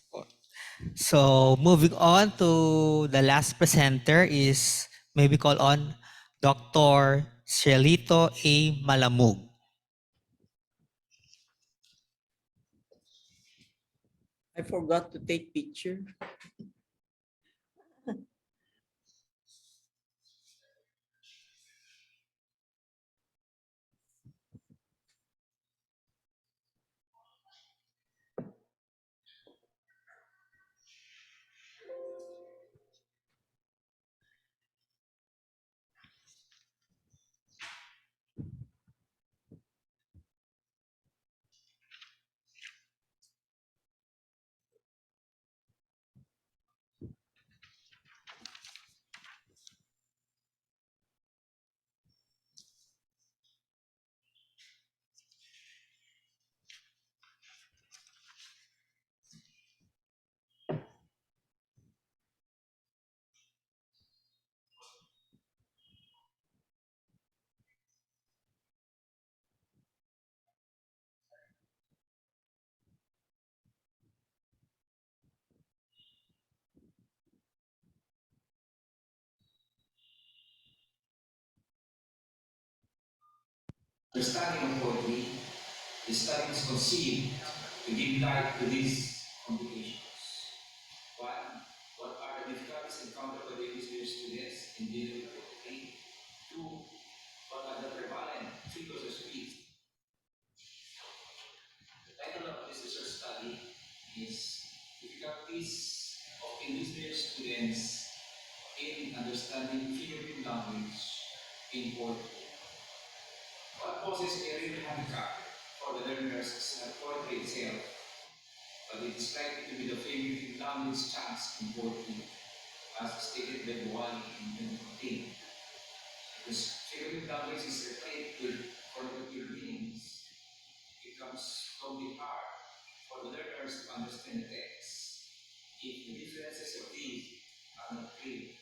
So moving on to the last presenter is maybe call on Dr. Cielito A. Malamug. I forgot to take picture. Understanding of poetry, the study is conceived to give light to these complications. One, what are the difficulties encountered by the English students in dealing with poetry? Two, what are the prevalent figures of speech? The title of this research study is Difficulties of English Students in Understanding Figurative Language in Poetry. What poses a real handicap for the learners is not poetry itself, but it is likely to be the figurative language chants in poetry, as stated by Buwali in 2014. Because figurative language is replete with connotative meanings, it becomes totally hard for the learners to understand the text if the differences of these are not clear.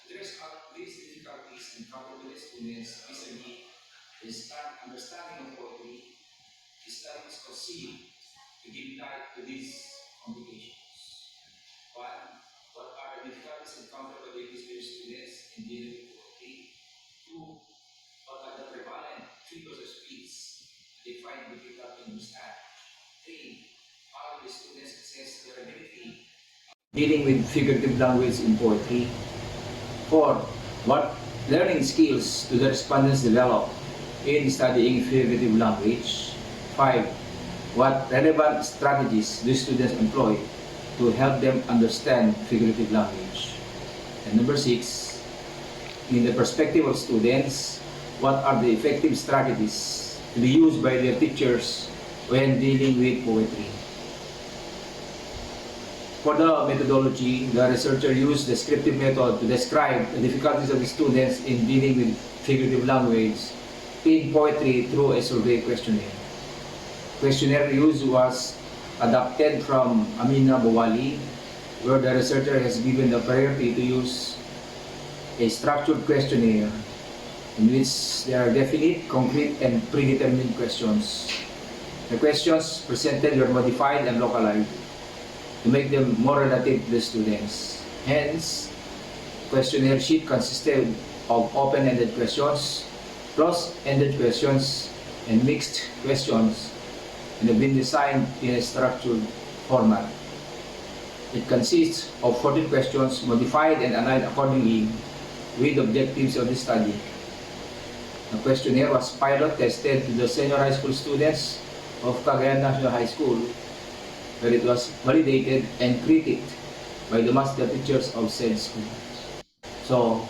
Address these difficulties encountered by the students vis-a-vis the understanding of poetry. The study is conceived to give light to these complications. One, what are the difficulties encountered by the English students in dealing with poetry? Two, what are the prevalent figures of speech they find difficult to understand? Three, how do the students assess their ability dealing with figurative language in poetry? 4. What learning skills do the respondents develop in studying figurative language? 5. What relevant strategies do students employ to help them understand figurative language? And number 6, in the perspective of students, what are the effective strategies to be used by their teachers when dealing with poetry? For the methodology, the researcher used the descriptive method to describe the difficulties of the students in dealing with figurative language in poetry through a survey questionnaire. Questionnaire used was adapted from Amina Bawali, where the researcher has given the priority to use a structured questionnaire in which there are definite, concrete, and predetermined questions. The questions presented were modified and localized to make them more relative to the students. Hence, questionnaire sheet consisted of open-ended questions, closed-ended questions, and mixed questions, and have been designed in a structured format. It consists of 14 questions modified and aligned accordingly with objectives of the study. The questionnaire was pilot tested to the senior high school students of Cagayan National High School, where it was validated and critiqued by the master teachers of said school. So,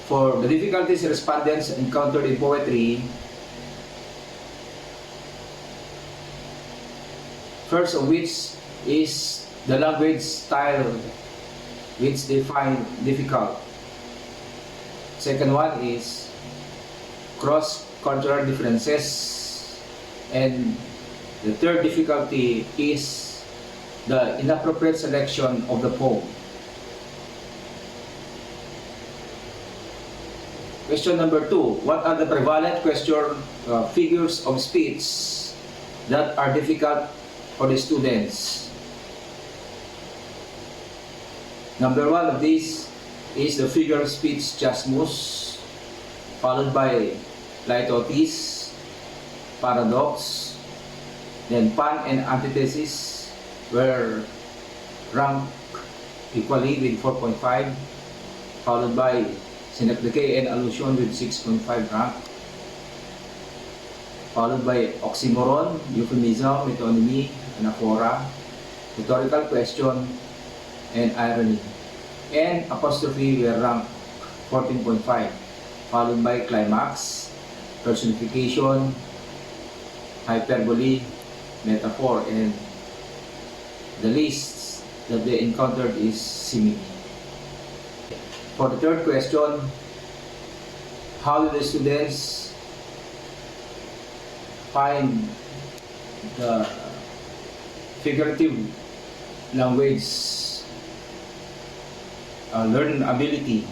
for the difficulties respondents encountered in poetry, first of which is the language style, which they find difficult. Second one is cross-cultural differences. And the third difficulty is the inappropriate selection of the poem. Question number 2, what are the prevalent figures of speech that are difficult for the students? Number 1 of these is the figure of speech chiasmus, followed by litotes, paradox, then pun and antithesis were ranked equally with 4.5, followed by synecdoche and allusion with 6.5 rank, followed by oxymoron, euphemism, metonymy, anaphora, rhetorical question, and irony. And apostrophe were ranked 14.5, followed by climax, personification, hyperbole, metaphor, and the least that they encountered is simile. For the third question, how do the students find the figurative language learning ability?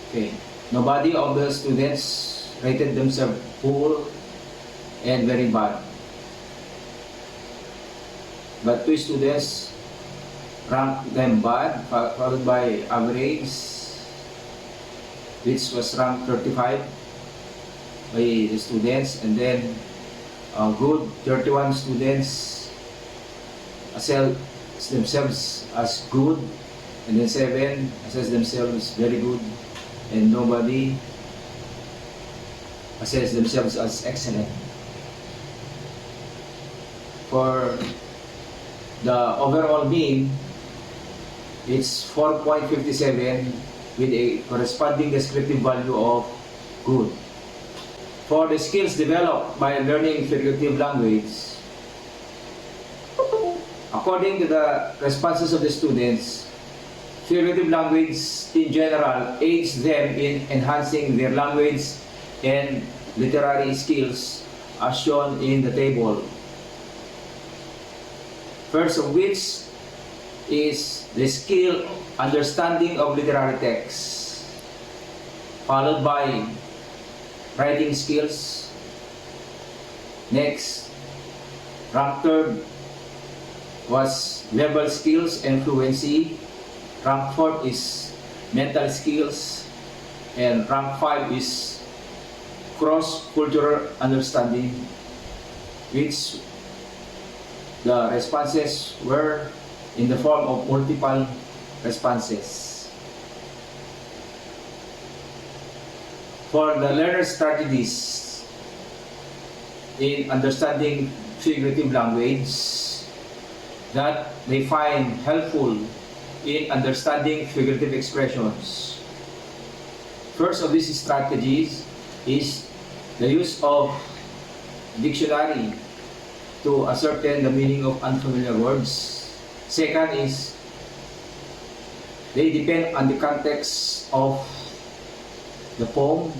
Okay, nobody of the students rated themselves poor and very bad, but 2 students ranked them bad, followed by average, which was ranked 35 by the students, and then good, 31 students assess themselves as good, and then 7 assess themselves very good, and nobody assess themselves as excellent. For the overall mean, it's 4.57 with a corresponding descriptive value of good. For the skills developed by learning figurative language, according to the responses of the students, figurative language in general aids them in enhancing their language and literary skills as shown in the table. First of which is the skill understanding of literary texts, followed by writing skills. Next, rank 3rd was verbal skills and fluency. Rank 4th is mental skills, and rank 5 is cross-cultural understanding, which the responses were in the form of multiple responses. For the learner strategies in understanding figurative language that they find helpful in understanding figurative expressions. First of these strategies is the use of dictionary to ascertain the meaning of unfamiliar words. Second is they depend on the context of the poem.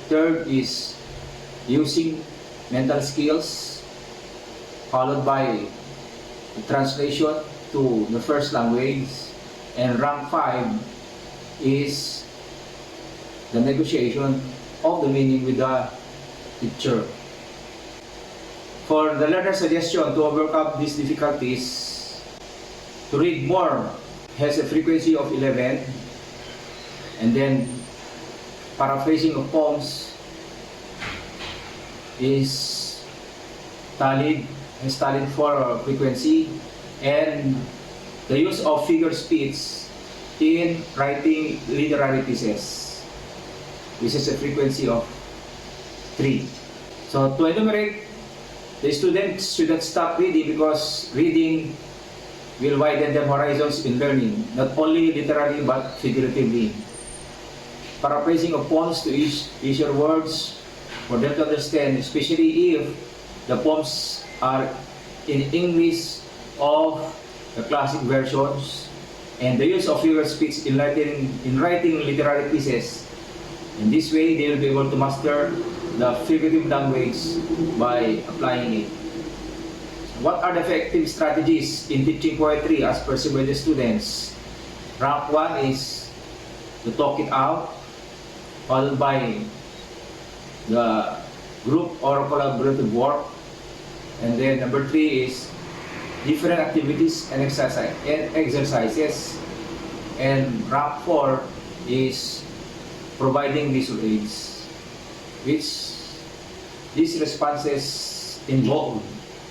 Third is using mental skills, followed by the translation to the first language. And rank 5 is the negotiation of the meaning with the teacher. For the learner suggestion to overcome these difficulties, to read more has a frequency of 11, and then paraphrasing of poems is tallied for frequency, and the use of figure speech in writing literary pieces, which is a frequency of 3. So to enumerate, the students shouldn't stop reading because reading will widen their horizons in learning, not only literally but figuratively. Paraphrasing of poems to easier words for them to understand, especially if the poems are in English of the classic versions, and the use of figure speech in writing literary pieces. In this way, they will be able to master the figurative language by applying it. What are the effective strategies in teaching poetry as perceived by the students? Rank 1 is to talk it out, followed by the group or collaborative work. And then number 3 is different activities and exercises. And rank 4 is providing visual aids, which these responses involve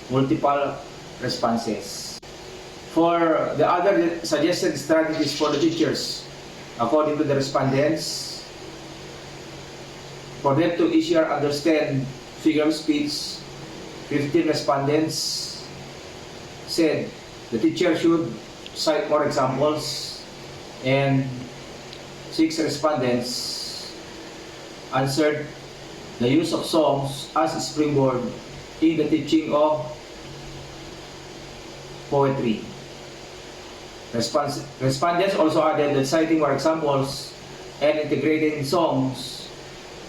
multiple responses. For the other suggested strategies for the teachers, according to the respondents, for them to easier understand figure of speech, 15 respondents said the teacher should cite more examples, and 6 respondents answered the use of songs as a springboard in the teaching of poetry. Respondents also added that citing more examples and integrating songs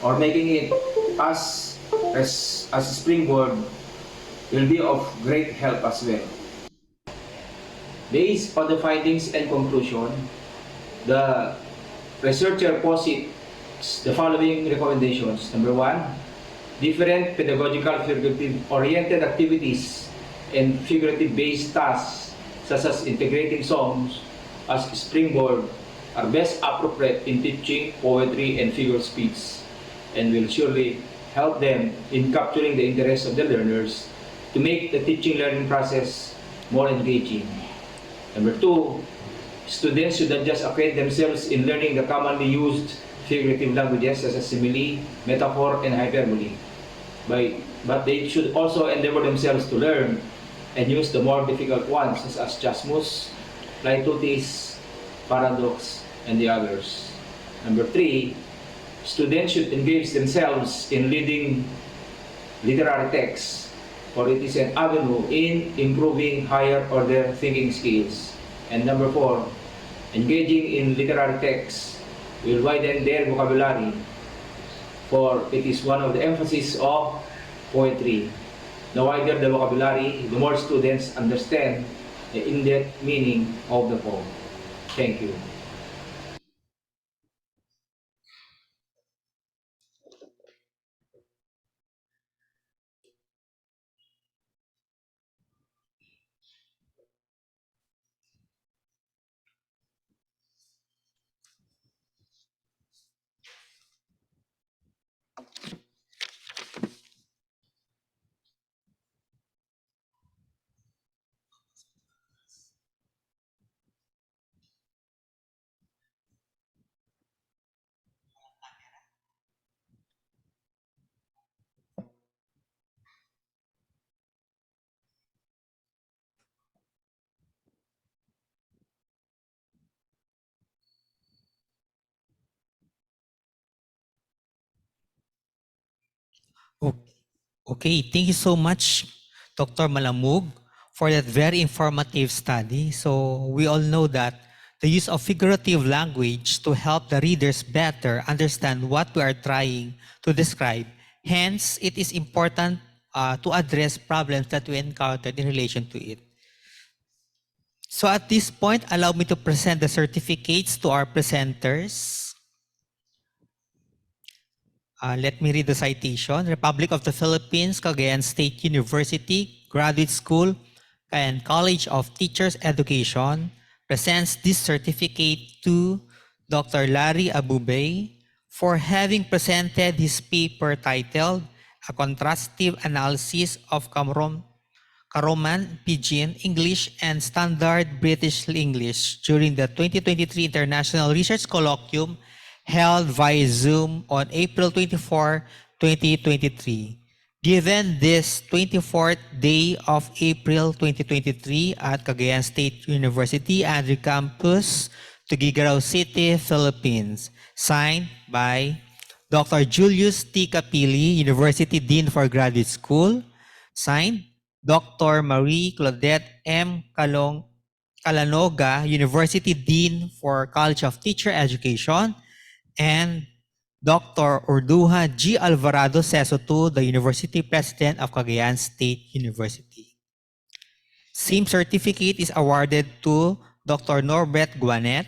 or making it as a springboard will be of great help as well. Based on the findings and conclusion, the researcher posits the following recommendations. Number 1, different pedagogical figurative-oriented activities and figurative-based tasks, such as integrating songs as springboard, are best appropriate in teaching poetry and figure speech, and will surely help them in capturing the interest of the learners to make the teaching learning process more engaging. Number 2, students should not just acquaint themselves in learning the commonly used figurative languages such as simile, metaphor, and hyperbole, but they should also endeavor themselves to learn and use the more difficult ones such as chiasmus, litotes, paradox, and the others. Number 3, students should engage themselves in reading literary texts, for it is an avenue in improving higher order thinking skills. And number 4, engaging in literary texts will widen their vocabulary, for it is one of the emphasis of poetry. The wider the vocabulary, the more students understand the in-depth meaning of the poem. Thank you. Okay, thank you so much, Dr. Malamug, for that very informative study. So we all know that the use of figurative language to help the readers better understand what we are trying to describe. Hence, it is important to address problems that we encountered in relation to it. So at this point, allow me to present the certificates to our presenters. Let me read the citation. Republic of the Philippines, Cagayan State University, Graduate School, and College of Teachers Education presents this certificate to Dr. Larry Abubey for having presented his paper titled A Contrastive Analysis of Karaman, Pidgin, English, and Standard British English during the 2023 International Research Colloquium held via Zoom on April 24, 2023. Given this 24th day of April 2023 at Cagayan State University, Andrew Campus, Tuguegarao City, Philippines. Signed by Dr. Julius T. Capili, University Dean for Graduate School. Signed, Dr. Marie Claudette M. Calanoga, University Dean for College of Teacher Education, and Dr. Urduha G. Alvarado Sesotu, the University President of Cagayan State University. Same certificate is awarded to Dr. Norbert Guanet,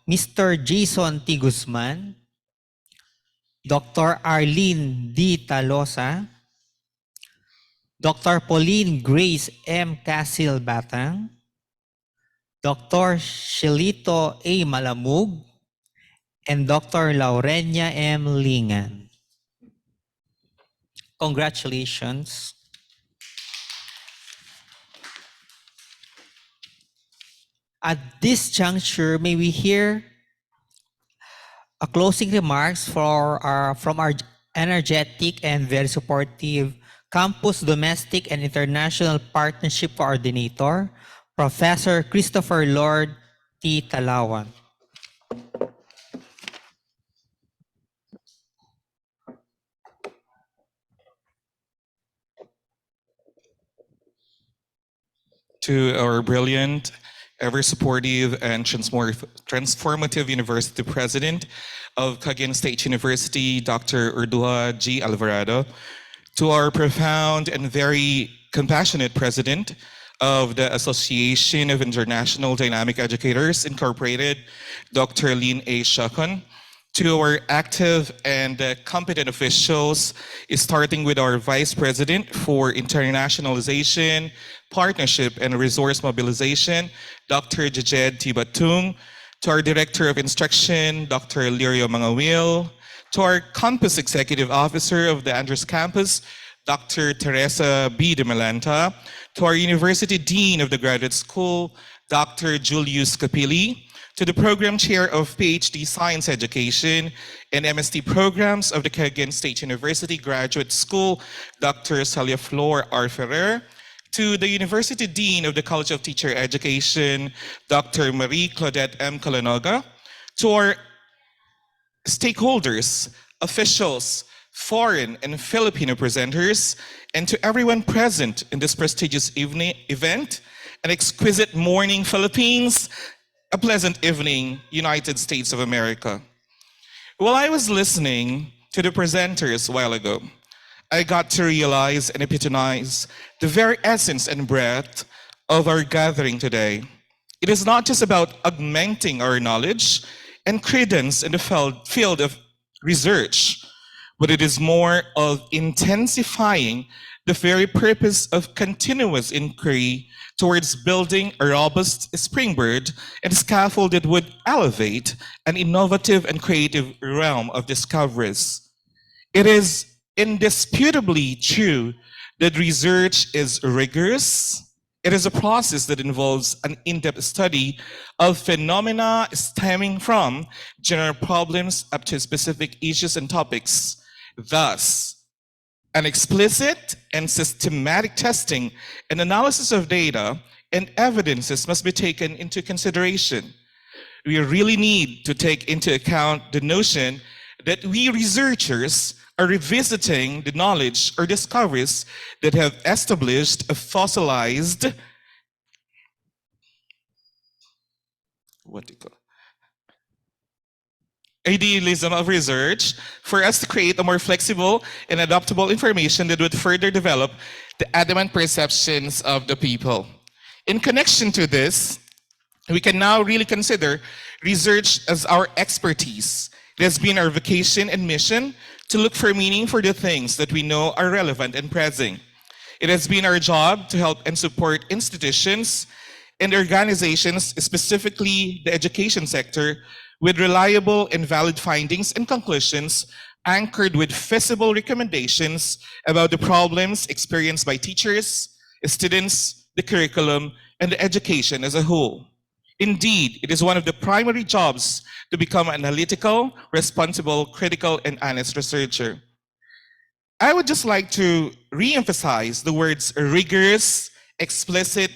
Mr. Jason T. Guzman, Dr. Arlene D. Talosa, Dr. Pauline Grace M. Casil Batang, Dr. Shelito A. Malamug, and Dr. Laurenia M. Lingan. Congratulations. At this juncture, may we hear a closing remarks from our energetic and very supportive Campus Domestic and International Partnership Coordinator, Professor Christopher Lord T. Talawan. To our brilliant, ever supportive, and transformative University President of Cagayan State University, Dr. Urdua G. Alvarado, to our profound and very compassionate President of the Association of International Dynamic Educators Incorporated, Dr. Lin A. Shakon, to our active and competent officials, starting with our Vice President for Internationalization, Partnership, and Resource Mobilization, Dr. Jajed Tibatung, to our Director of Instruction, Dr. Lirio Mangawil, to our Campus Executive Officer of the Andres Campus, Dr. Teresa B. de Malanta, to our University Dean of the Graduate School, Dr. Julius Capili, to the Program Chair of PhD Science Education and MST Programs of the Cagayan State University Graduate School, Dr. Celia Flor R. Ferrer, to the University Dean of the College of Teacher Education, Dr. Marie Claudette M. Calanoga, to our stakeholders, officials, foreign and Filipino presenters, and to everyone present in this prestigious event, an exquisite morning, Philippines, a pleasant evening, United States of America. While I was listening to the presenters a while ago, I got to realize and epitomize the very essence and breadth of our gathering today. It is not just about augmenting our knowledge and credence in the field of research, but it is more of intensifying the very purpose of continuous inquiry towards building a robust springboard and scaffold that would elevate an innovative and creative realm of discoveries. It is indisputably true that research is rigorous. It is a process that involves an in-depth study of phenomena stemming from general problems up to specific issues and topics. Thus, an explicit and systematic testing and analysis of data and evidences must be taken into consideration. We really need to take into account the notion that we researchers are revisiting the knowledge or discoveries that have established a fossilized, idealism of research for us to create a more flexible and adaptable information that would further develop the adamant perceptions of the people. In connection to this, we can now really consider research as our expertise, It has been our vocation and mission to look for meaning for the things that we know are relevant and pressing. It has been our job to help and support institutions and organizations, specifically the education sector, with reliable and valid findings and conclusions anchored with feasible recommendations about the problems experienced by teachers, students, the curriculum, and the education as a whole. Indeed, it is one of the primary jobs to become an analytical, responsible, critical, and honest researcher. I would just like to re-emphasize the words rigorous, explicit,